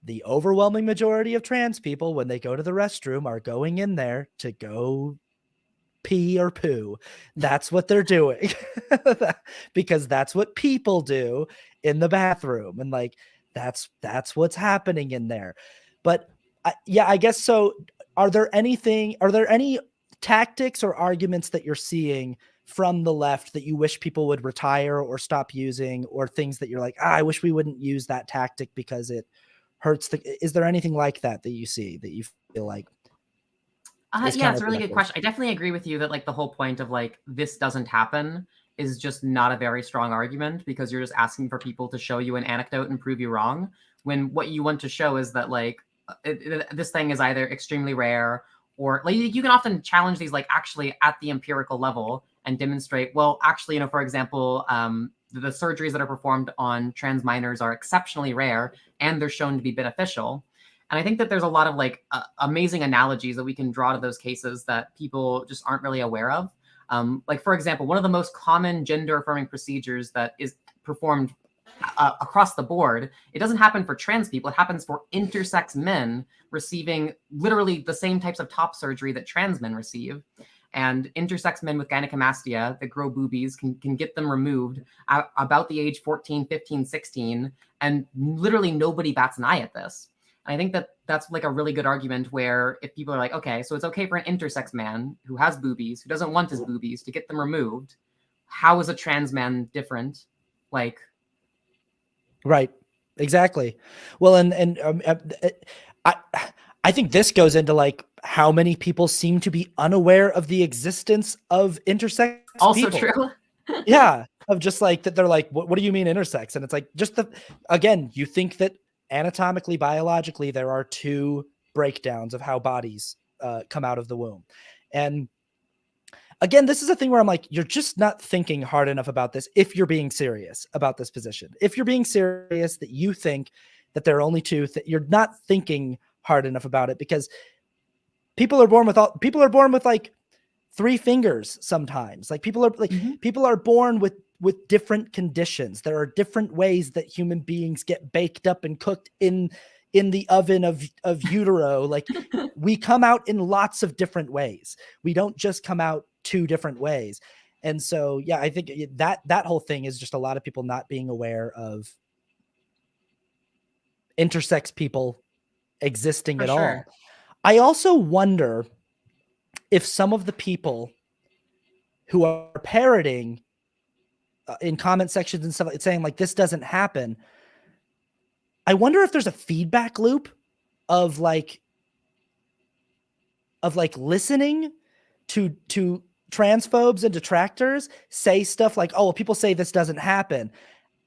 the overwhelming majority of trans people, when they go to the restroom, are going in there to go pee or poo. That's what they're doing. Because that's what people do in the bathroom, and like that's what's happening in there. But I guess so. Are there any tactics or arguments that you're seeing from the left that you wish people would retire or stop using, or things that you're like, I wish we wouldn't use that tactic because it hurts is there anything like that you see that you feel like? Yeah, it's a really good question. I definitely agree with you that like the whole point of like this doesn't happen is just not a very strong argument, because you're just asking for people to show you an anecdote and prove you wrong, when what you want to show is that like this thing is either extremely rare, or like you can often challenge these like actually at the empirical level and demonstrate, well, actually, you know, for example, the surgeries that are performed on trans minors are exceptionally rare and they're shown to be beneficial. And I think that there's a lot of like amazing analogies that we can draw to those cases that people just aren't really aware of. Like, for example, one of the most common gender affirming procedures that is performed across the board, it doesn't happen for trans people. It happens for intersex men receiving literally the same types of top surgery that trans men receive. And intersex men with gynecomastia that grow boobies can get them removed about the age 14, 15, 16, and literally nobody bats an eye at this. And I think that that's like a really good argument where if people are like, okay, so it's okay for an intersex man who has boobies, who doesn't want his boobies, to get them removed. How is a trans man different? Like, Right. Exactly. Well, I I think this goes into like how many people seem to be unaware of the existence of intersex also people. true. Yeah, of just like that they're like, what do you mean intersex? And it's like just again, you think that anatomically, biologically, there are two breakdowns of how bodies come out of the womb. And again, this is a thing where I'm like, you're just not thinking hard enough about this if you're being serious about this position. If you're being serious that you think that there are only two, you're not thinking hard enough about it, because people are born with like 3 fingers sometimes. Like people are born with different conditions. There are different ways that human beings get baked up and cooked in the oven of utero. Like we come out in lots of different ways. We don't just come out 2 different ways. And so, yeah, I think that whole thing is just a lot of people not being aware of intersex people existing For at sure. all. I also wonder if some of the people who are parroting in comment sections and stuff, it's saying like, this doesn't happen. I wonder if there's a feedback loop of like listening to transphobes and detractors say stuff like, oh, well, people say this doesn't happen.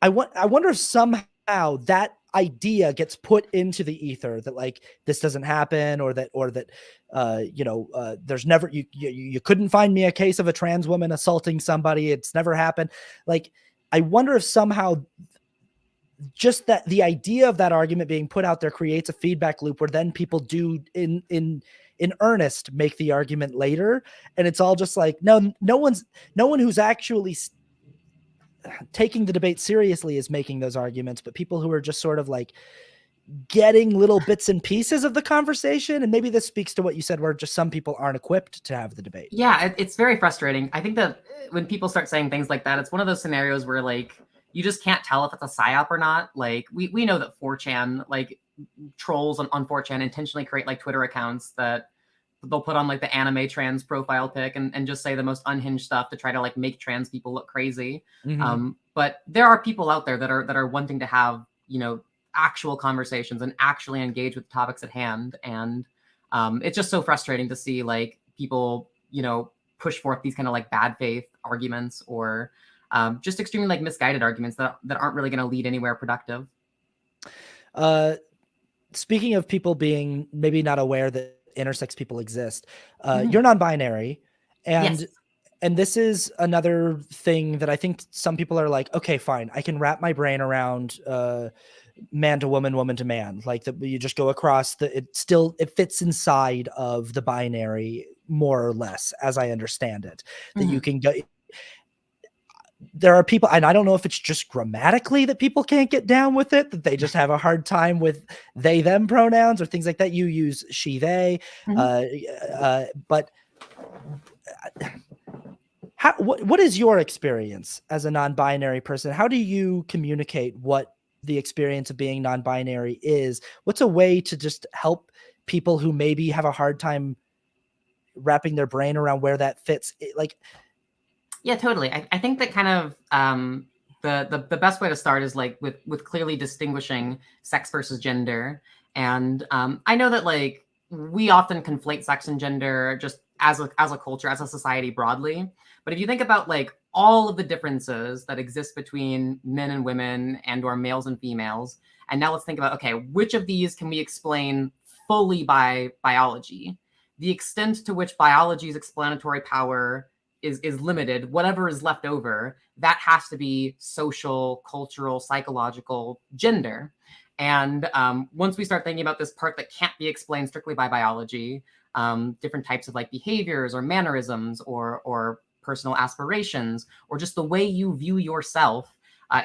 I wonder if somehow that idea gets put into the ether that like this doesn't happen, or that there's never, you couldn't find me a case of a trans woman assaulting somebody. It's never happened. Like, I wonder if somehow just that the idea of that argument being put out there creates a feedback loop where then people do in earnest make the argument later, and it's all just like no one who's actually taking the debate seriously is making those arguments, but people who are just sort of like getting little bits and pieces of the conversation. And maybe this speaks to what you said, where just some people aren't equipped to have the debate. Yeah, it's very frustrating. I think that when people start saying things like that, it's one of those scenarios where like you just can't tell if it's a psyop or not. Like we know that 4chan, like trolls on 4chan intentionally create like Twitter accounts that they'll put on like the anime trans profile pic and just say the most unhinged stuff to try to like make trans people look crazy. But there are people out there that are wanting to have, actual conversations and actually engage with the topics at hand. And it's just so frustrating to see like people, push forth these kind of like bad faith arguments, or just extremely like misguided arguments that aren't really going to lead anywhere productive. Speaking of people being maybe not aware that intersex people exist, you're non-binary, and Yes. and this is another thing that I think some people are like, okay, fine, I can wrap my brain around man to woman, woman to man. Like you just go across it fits inside of the binary more or less, as I understand it. That you can go. There are people, and I don't know if it's just grammatically that people can't get down with it, that they just have a hard time with they, them pronouns or things like that. You use she, they, but what is your experience as a non-binary person? How do you communicate what the experience of being non-binary is? What's a way to just help people who maybe have a hard time wrapping their brain around where that fits? Yeah, totally. I think that kind of the best way to start is like with clearly distinguishing sex versus gender. And I know that like we often conflate sex and gender just as a culture, as a society broadly. But if you think about like all of the differences that exist between men and women and or males and females, and now let's think about, okay, which of these can we explain fully by biology? The extent to which biology's explanatory power is limited, whatever is left over, that has to be social, cultural, psychological, gender. And once we start thinking about this part that can't be explained strictly by biology, different types of like behaviors or mannerisms or personal aspirations, or just the way you view yourself,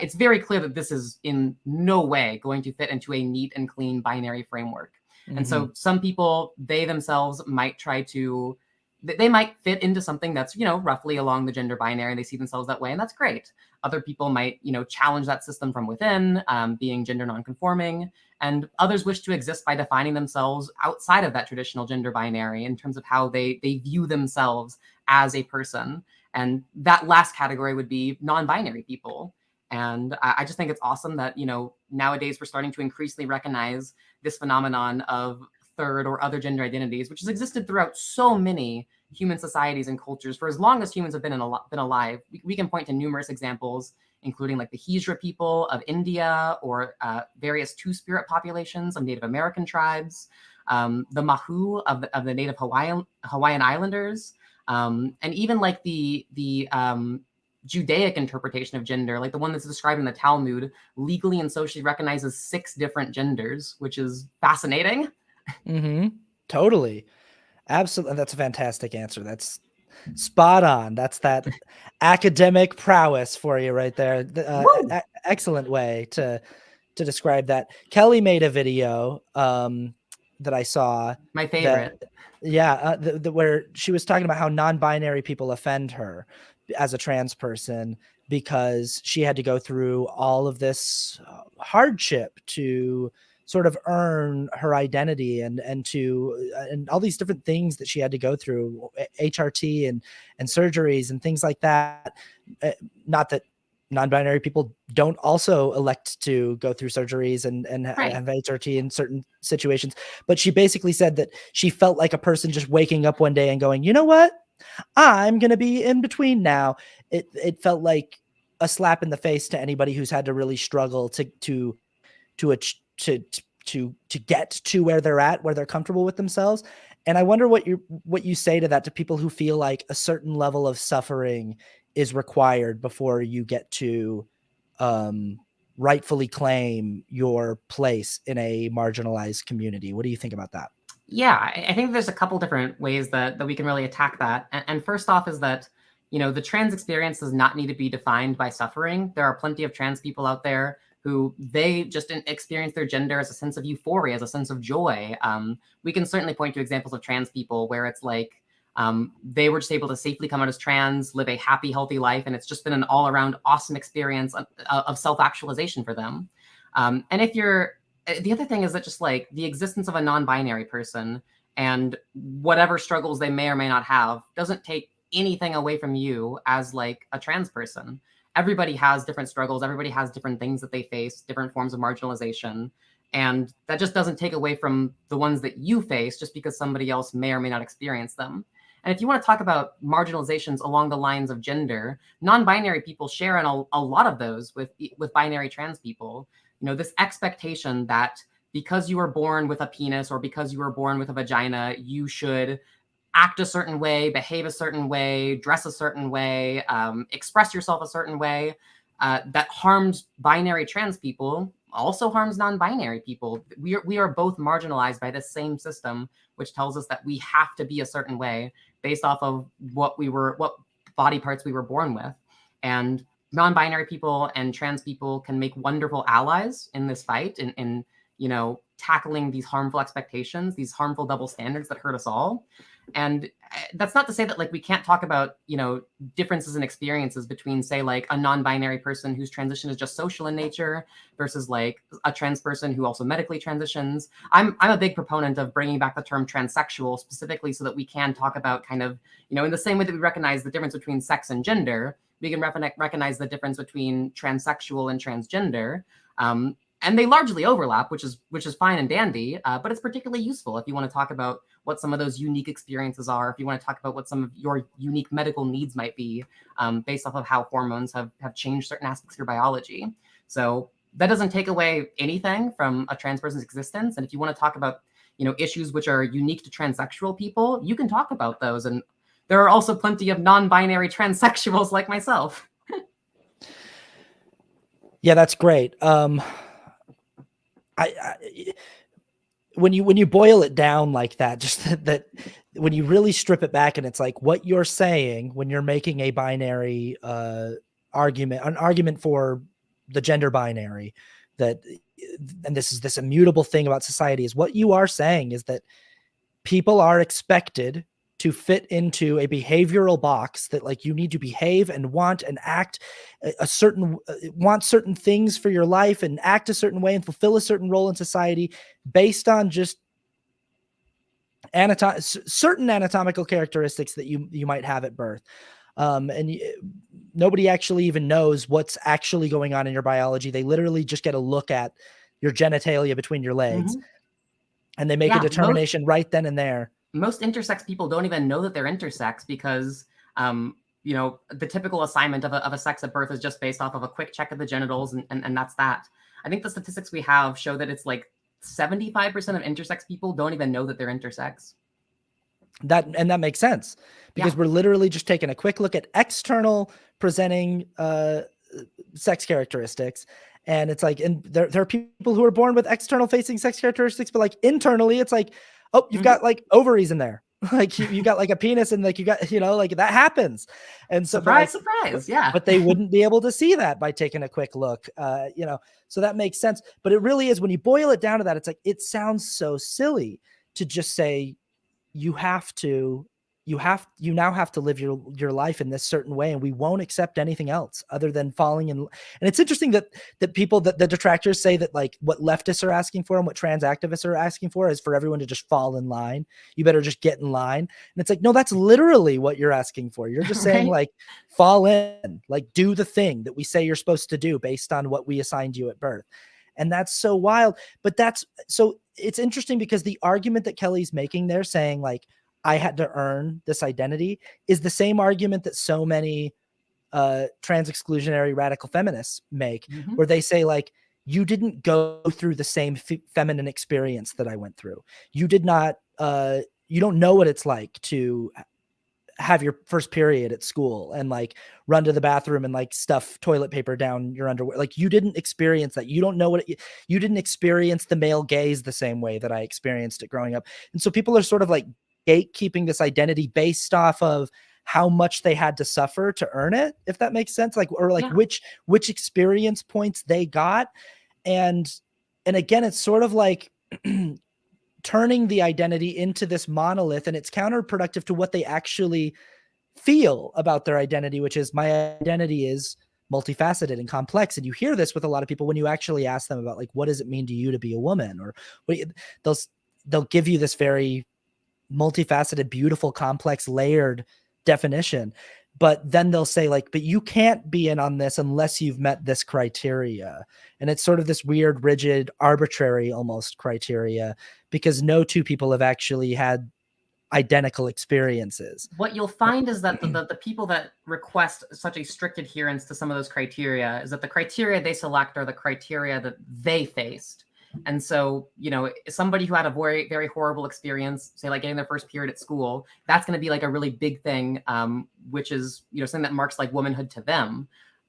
it's very clear that this is in no way going to fit into a neat and clean binary framework. And so some people, they themselves might try to they might fit into something that's, roughly along the gender binary. They see themselves that way, and that's great. Other people might, challenge that system from within, being gender nonconforming, and others wish to exist by defining themselves outside of that traditional gender binary in terms of how they view themselves as a person. And that last category would be non-binary people. And I just think it's awesome that, nowadays we're starting to increasingly recognize this phenomenon of third or other gender identities, which has existed throughout so many human societies and cultures for as long as humans have been alive. We can point to numerous examples, including like the Hijra people of India, or various two-spirit populations of Native American tribes, the Mahu of the Native Hawaiian Islanders, and even like the Judaic interpretation of gender, like the one that's described in the Talmud, legally and socially recognizes 6 different genders, which is fascinating. Mm-hmm. Totally. Absolutely. That's a fantastic answer. That's spot on. That's that academic prowess for you right there. Excellent way to describe that. Kelly made a video that I saw. My favorite. Where she was talking about how non-binary people offend her as a trans person because she had to go through all of this hardship to sort of earn her identity and all these different things that she had to go through, HRT and surgeries and things like that. Not that non-binary people don't also elect to go through surgeries and Right. have HRT in certain situations. But she basically said that she felt like a person just waking up one day and going, you know what? I'm going to be in between now. It felt like a slap in the face to anybody who's had to really struggle to get to where they're at, where they're comfortable with themselves. And I wonder what you say to that, to people who feel like a certain level of suffering is required before you get to rightfully claim your place in a marginalized community. What do you think about that? Yeah, I think there's a couple different ways that we can really attack that. And first off is that, the trans experience does not need to be defined by suffering. There are plenty of trans people out there who they just experience their gender as a sense of euphoria, as a sense of joy. We can certainly point to examples of trans people where it's like they were just able to safely come out as trans, live a happy, healthy life, and it's just been an all-around awesome experience of self-actualization for them. And the other thing is that just like the existence of a non-binary person and whatever struggles they may or may not have doesn't take anything away from you as like a trans person. Everybody has different struggles. Everybody has different things that they face, different forms of marginalization. And that just doesn't take away from the ones that you face just because somebody else may or may not experience them. And if you want to talk about marginalizations along the lines of gender, non-binary people share in a lot of those with binary trans people. This expectation that because you were born with a penis or because you were born with a vagina, you should act a certain way, behave a certain way, dress a certain way, express yourself a certain way, that harms binary trans people, also harms non-binary people. We are both marginalized by this same system, which tells us that we have to be a certain way based off of what body parts we were born with. And non-binary people and trans people can make wonderful allies in this fight in tackling these harmful expectations, these harmful double standards that hurt us all. And that's not to say that like we can't talk about differences in experiences between, say, like a non-binary person whose transition is just social in nature versus like a trans person who also medically transitions. I'm a big proponent of bringing back the term transsexual specifically so that we can talk about kind of in the same way that we recognize the difference between sex and gender, we can recognize the difference between transsexual and transgender. And they largely overlap, which is fine and dandy, but it's particularly useful if you want to talk about what some of those unique experiences are, if you want to talk about what some of your unique medical needs might be, based off of how hormones have changed certain aspects of your biology. So that doesn't take away anything from a trans person's existence. And if you want to talk about issues which are unique to transsexual people, you can talk about those. And there are also plenty of non-binary transsexuals like myself. Yeah, that's great. When you boil it down like that, just that when you really strip it back and it's like what you're saying when you're making a binary argument, an argument for the gender binary, that, and this is this immutable thing about society, is what you are saying is that people are expected to fit into a behavioral box that like you need to behave and want and act a certain want certain things for your life and act a certain way and fulfill a certain role in society based on just certain anatomical characteristics that you might have at birth. Nobody actually even knows what's actually going on in your biology. They literally just get a look at your genitalia between your legs, and they make a determination right then and there. Most intersex people don't even know that they're intersex because, you know, the typical assignment of a sex at birth is just based off of a quick check of the genitals, and that's that. I think the statistics we have show that it's like 75% of intersex people don't even know that they're intersex. That makes sense because we're literally just taking a quick look at external presenting sex characteristics. And it's like, and there are people who are born with external facing sex characteristics, but like internally, it's like, oh, you've got like ovaries in there. Like you got like a penis and like you got, you know, like that happens. And so surprise, surprise. Yeah. But they wouldn't be able to see that by taking a quick look, you know, so that makes sense. But it really is, when you boil it down to that, it's like, it sounds so silly to just say, you now have to live your life in this certain way, and we won't accept anything else other than falling in. And it's interesting that people, that the detractors say that like what leftists are asking for and what trans activists are asking for is for everyone to just fall in line. You better just get in line. And it's like, no, that's literally what you're asking for. You're just saying like, fall in, like do the thing that we say you're supposed to do based on what we assigned you at birth. And that's so wild. But so it's interesting because the argument that Kelly's making there, saying like, I had to earn this identity, is the same argument that so many trans exclusionary radical feminists make, where they say like, you didn't go through the same feminine experience that I went through. You did not, you don't know what it's like to have your first period at school and like run to the bathroom and like stuff toilet paper down your underwear. Like you didn't experience that. You don't know what you didn't experience the male gaze the same way that I experienced it growing up. And so people are sort of like gatekeeping this identity based off of how much they had to suffer to earn it, if that makes sense. Like, or like which experience points they got. And again, it's sort of like turning the identity into this monolith, and it's counterproductive to what they actually feel about their identity, which is, my identity is multifaceted and complex. And you hear this with a lot of people when you actually ask them about like, what does it mean to you to be a woman? Or they'll give you this very multifaceted, beautiful, complex, layered definition. But then they'll say like, but you can't be in on this unless you've met this criteria. And it's sort of this weird, rigid, arbitrary almost criteria, because no two people have actually had identical experiences. What you'll find is that the people that request such a strict adherence to some of those criteria is that the criteria they select are the criteria that they faced. And so, you know, somebody who had a very, very horrible experience, say like getting their first period at school, that's going to be like a really big thing, which is, you know, something that marks like womanhood to them.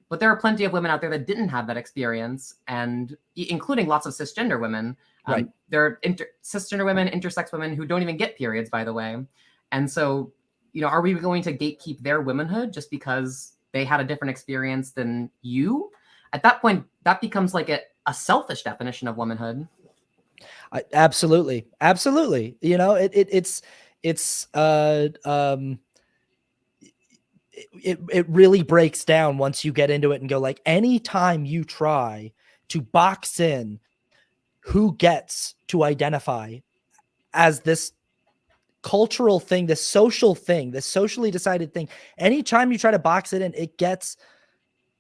But there are plenty of women out there that didn't have that experience, and including lots of cisgender women. Right. There are cisgender women, intersex women who don't even get periods, by the way. And so, you know, are we going to gatekeep their womanhood just because they had a different experience than you? At that point, that becomes like a selfish definition of womanhood. Absolutely. You know, it really breaks down once you get into it and go like, anytime you try to box in who gets to identify as this cultural thing, this social thing, this socially decided thing, anytime you try to box it in, it gets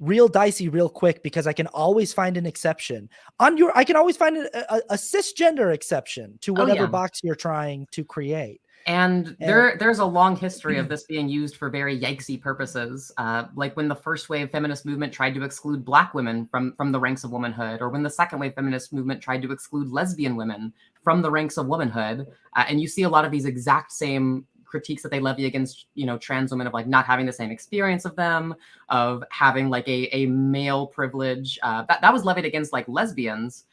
real dicey real quick, because I can always find an exception I can always find a cisgender exception to whatever box you're trying to create. And there's a long history of this being used for very yikesy purposes, like when the first wave feminist movement tried to exclude Black women from the ranks of womanhood, or when the second wave feminist movement tried to exclude lesbian women from the ranks of womanhood. And you see a lot of these exact same critiques that they levy against, you know, trans women, of like not having the same experience of them, of having like a male privilege that was levied against like lesbians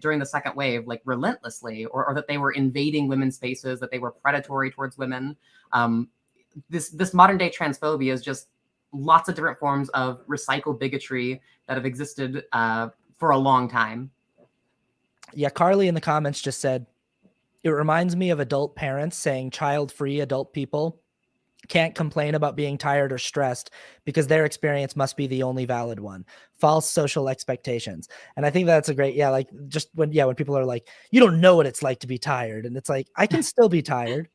during the second wave, like relentlessly, or that they were invading women's spaces, that they were predatory towards women. This modern day transphobia is just lots of different forms of recycled bigotry that have existed for a long time. Yeah, Carly in the comments just said, It reminds me of adult parents saying child-free adult people can't complain about being tired or stressed because their experience must be the only valid one. False social expectations. And I think that's a great, like just when people are like, you don't know what it's like to be tired. And it's like, I can still be tired.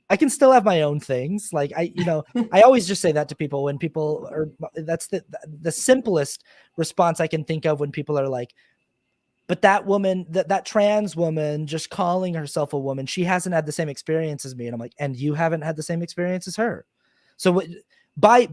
I can still have my own things. Like I always just say that to people when people are, that's the simplest response I can think of when people are like, but that woman, that trans woman just calling herself a woman, she hasn't had the same experience as me. And I'm like, and you haven't had the same experience as her. So by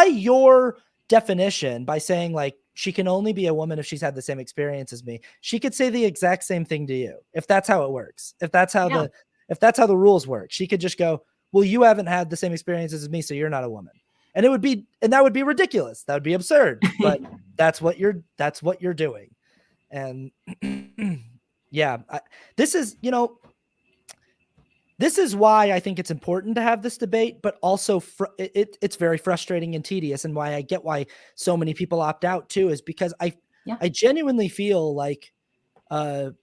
your definition, by saying like she can only be a woman if she's had the same experience as me, she could say the exact same thing to you. If that's how it works, if that's how the rules work, she could just go, well, you haven't had the same experiences as me, so you're not a woman. And that would be ridiculous. That would be absurd. But that's what you're doing. And this is why I think it's important to have this debate, but also it's very frustrating and tedious. And why I get why so many people opt out too, is because I genuinely feel like the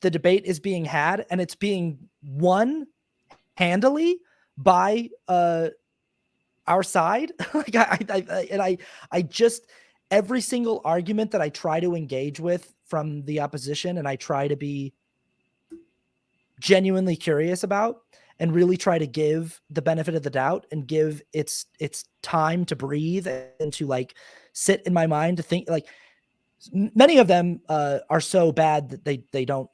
debate is being had and it's being won handily by our side. Like I just, every single argument that I try to engage with from the opposition, and I try to be genuinely curious about and really try to give the benefit of the doubt and give its time to breathe and to like sit in my mind to think, like many of them are so bad that they don't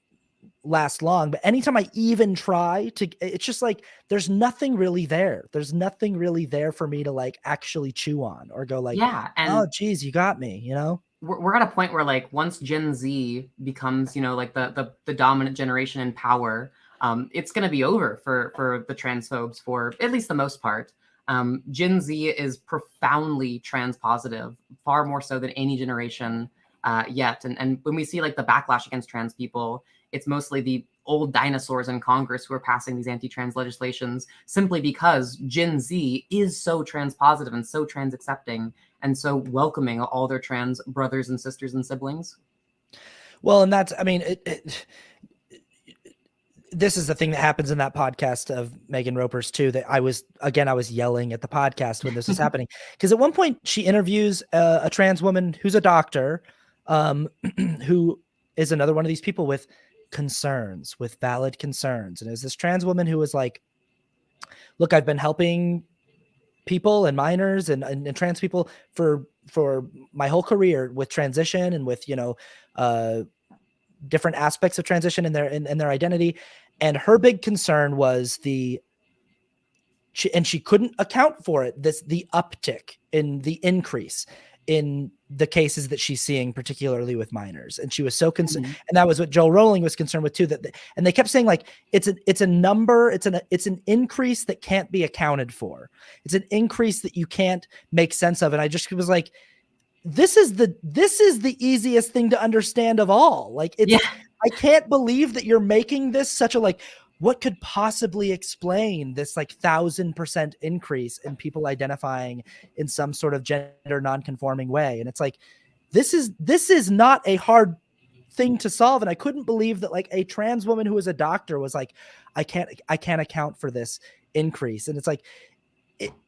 last long. But anytime I even try to, it's just like there's nothing really there. There's nothing really there for me to like actually chew on or go like, oh geez, you got me, We're at a point where like once Gen Z becomes, like the dominant generation in power, it's going to be over for the transphobes for at least the most part. Gen Z is profoundly trans positive, far more so than any generation yet. And when we see like the backlash against trans people, it's mostly the old dinosaurs in Congress who are passing these anti-trans legislations simply because Gen Z is so trans positive and so trans accepting and so welcoming all their trans brothers and sisters and siblings. Well, and that's, I mean, this is the thing that happens in that podcast of Megan Roper's too, that I was yelling at the podcast when this was happening. Because at one point she interviews a trans woman who's a doctor, who is another one of these people with valid concerns. And it was this trans woman who was like, look, I've been helping people and minors and trans people for my whole career with transition and with, different aspects of transition in their identity. And her big concern was she couldn't account for it, the uptick in the increase in the cases that she's seeing, particularly with minors. And she was so concerned. Mm-hmm. And that was what Joel Rowling was concerned with too, and they kept saying like, it's a number, it's an increase that can't be accounted for. It's an increase that you can't make sense of. And I just was like, this is the easiest thing to understand of all. Like I can't believe that you're making this such a like, what could possibly explain this like 1,000% increase in people identifying in some sort of gender non-conforming way? And it's like, this is not a hard thing to solve. And I couldn't believe that like a trans woman who was a doctor was like, I can't account for this increase. And it's like,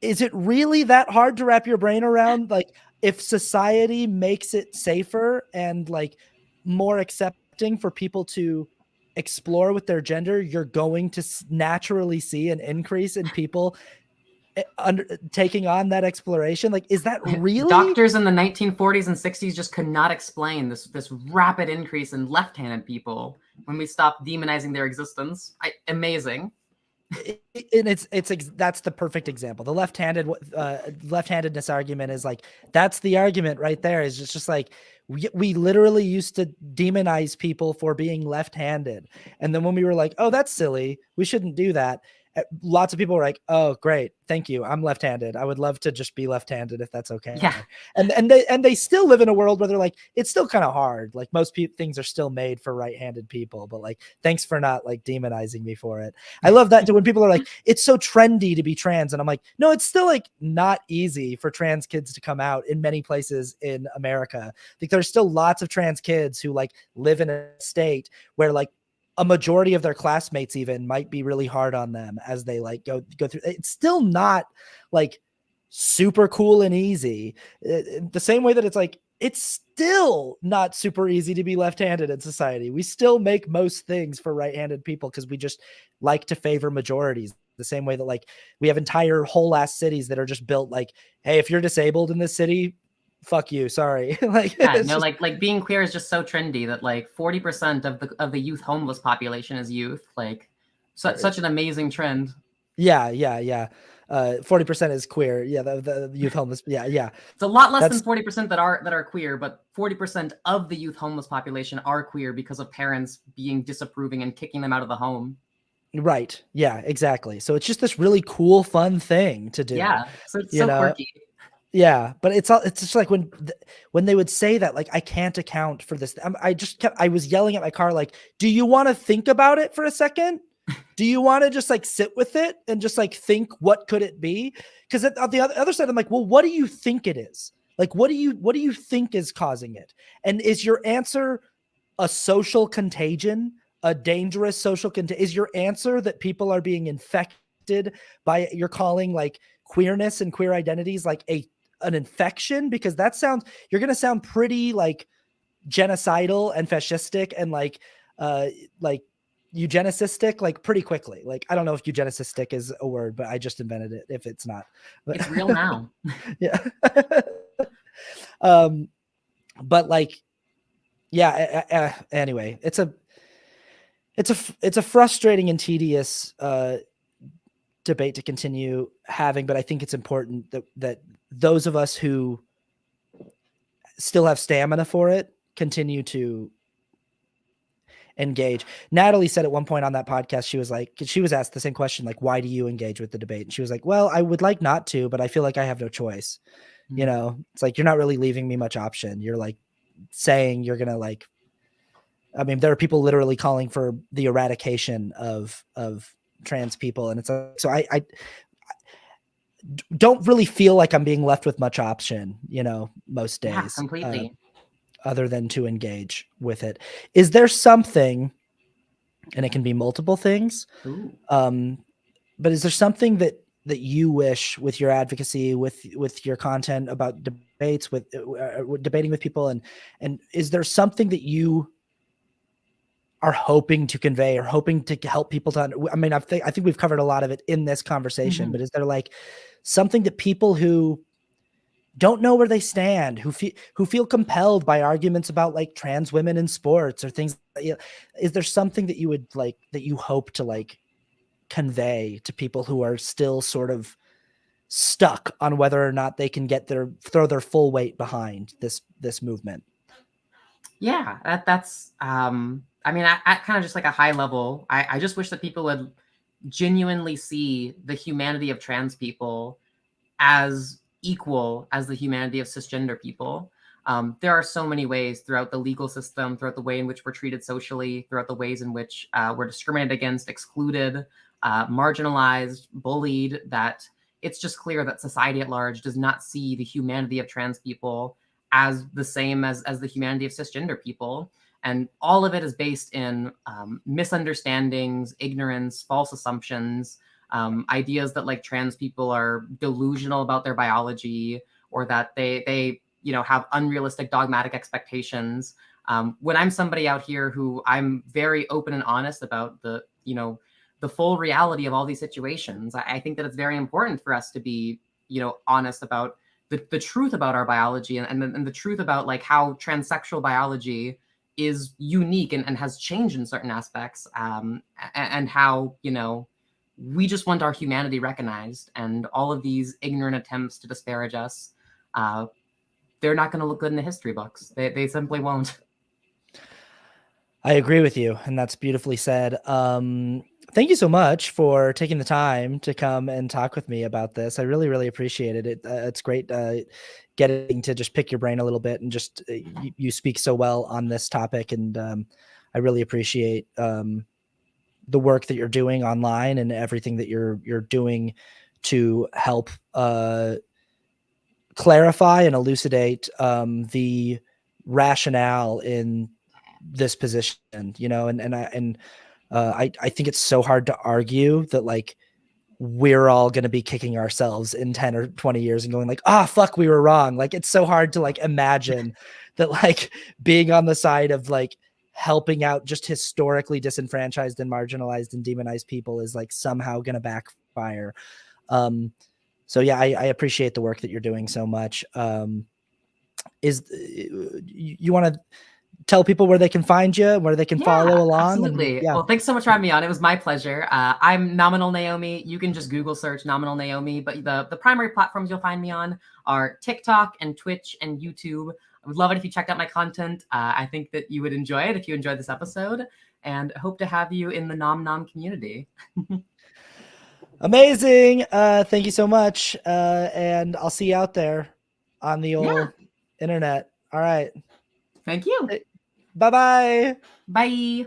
is it really that hard to wrap your brain around? Like, if society makes it safer and like more accepting for people to explore with their gender, you're going to naturally see an increase in people taking on that exploration. Like, is that really? Doctors in the 1940s and 60s just could not explain this rapid increase in left-handed people when we stopped demonizing their existence. Amazing. And that's the perfect example. The left-handedness argument is like, that's the argument right there. Is just like, we literally used to demonize people for being left-handed. And then when we were like, oh, that's silly, we shouldn't do that, lots of people were like, oh, great, thank you, I'm left-handed, I would love to just be left-handed if that's okay. Yeah. And they still live in a world where they're like, it's still kind of hard, like most things are still made for right-handed people, but like, thanks for not like demonizing me for it. I love that when people are like, it's so trendy to be trans, and I'm like, no, it's still like not easy for trans kids to come out in many places in America. Like, there's still lots of trans kids who like live in a state where like a majority of their classmates even might be really hard on them as they like go through. It's still not like super cool and easy. The same way that it's like, it's still not super easy to be left-handed in society. We still make most things for right-handed people because we just like to favor majorities. The same way that like we have entire whole ass cities that are just built like, hey, if you're disabled in this city, fuck you, sorry. Like, Yeah, it's no, just, like being queer is just so trendy that like 40% of the youth homeless population is youth. Like such an amazing trend. yeah. 40% is queer. Yeah, the youth homeless. Yeah. It's a lot less than That's 40% that are queer, but 40% of the youth homeless population are queer because of parents being disapproving and kicking them out of the home. right. Yeah, exactly. So it's just this really cool, fun thing to do. Yeah, so it's You so know? quirky. Yeah, but it's just like when they would say that, like, I can't account for this. I was yelling at my car, like, do you want to think about it for a second? Do you want to just like sit with it and just like think what could it be? Because on the other side, I'm like, well, what do you think it is? Like, what do you think is causing it? And is your answer a social contagion, a dangerous social contagion? Is your answer that people are being infected by, you're calling like queerness and queer identities like an infection? Because that sounds, you're going to sound pretty like genocidal and fascistic and like eugenicistic like pretty quickly. Like, I don't know if eugenicistic is a word, but I just invented it if it's not. But It's real now. yeah. But like, yeah, anyway, it's a frustrating and tedious debate to continue having, but I think it's important that those of us who still have stamina for it continue to engage. Natalie said at one point on that podcast, she was like, she was asked the same question, like, why do you engage with the debate? And she was like, well, I would like not to, but I feel like I have no choice. You know, it's like, you're not really leaving me much option. You're like saying you're going to like, I mean, there are people literally calling for the eradication of trans people. And it's like, so I don't really feel like I'm being left with much option, you know, most days. Yeah, completely. Other than to engage with it. Is there something, and it can be multiple things, but is there something that you wish with your advocacy, with your content about debates, with debating with people, and is there something that you are hoping to convey or hoping to help people to I mean, I think we've covered a lot of it in this conversation, but is there like something that people who don't know where they stand, who feel compelled by arguments about like trans women in sports or things, is there something that you would like, that you hope to like convey to people who are still sort of stuck on whether or not they can throw their full weight behind this movement? Yeah, that's I mean, at kind of just like a high level, I just wish that people would genuinely see the humanity of trans people as equal as the humanity of cisgender people. There are so many ways throughout the legal system, throughout the way in which we're treated socially, throughout the ways in which we're discriminated against, excluded, marginalized, bullied, that it's just clear that society at large does not see the humanity of trans people as the same as the humanity of cisgender people. And all of it is based in misunderstandings, ignorance, false assumptions, ideas that like trans people are delusional about their biology, or that they have unrealistic dogmatic expectations. When I'm somebody out here who I'm very open and honest about the full reality of all these situations, I think that it's very important for us to be honest about the truth about our biology, and the truth about like how transsexual biology is unique and has changed in certain aspects, and how we just want our humanity recognized, and all of these ignorant attempts to disparage us, they're not going to look good in the history books. They simply won't. I agree with you, and that's beautifully said. Thank you so much for taking the time to come and talk with me about this. I really, really appreciated it. It's great getting to just pick your brain a little bit, and just you speak so well on this topic, and I really appreciate the work that you're doing online and everything that you're doing to help clarify and elucidate the rationale in this position, you know, I think it's so hard to argue that like we're all going to be kicking ourselves in 10 or 20 years and going like, ah, fuck, we were wrong. Like, it's so hard to like imagine that like being on the side of like helping out just historically disenfranchised and marginalized and demonized people is like somehow going to backfire. So yeah, I appreciate the work that you're doing so much. Is you want to tell people where they can find you, where they can follow Yeah, along? And absolutely. yeah. Well, thanks so much for having me on. It was my pleasure. I'm Nominal Naomi. You can just Google search Nominal Naomi, but the primary platforms you'll find me on are TikTok and Twitch and YouTube. I would love it if you checked out my content. I think that you would enjoy it if you enjoyed this episode, and hope to have you in the Nom Nom community. Amazing. Thank you so much. And I'll see you out there on the old internet. All right. Thank you. Bye-bye. Bye.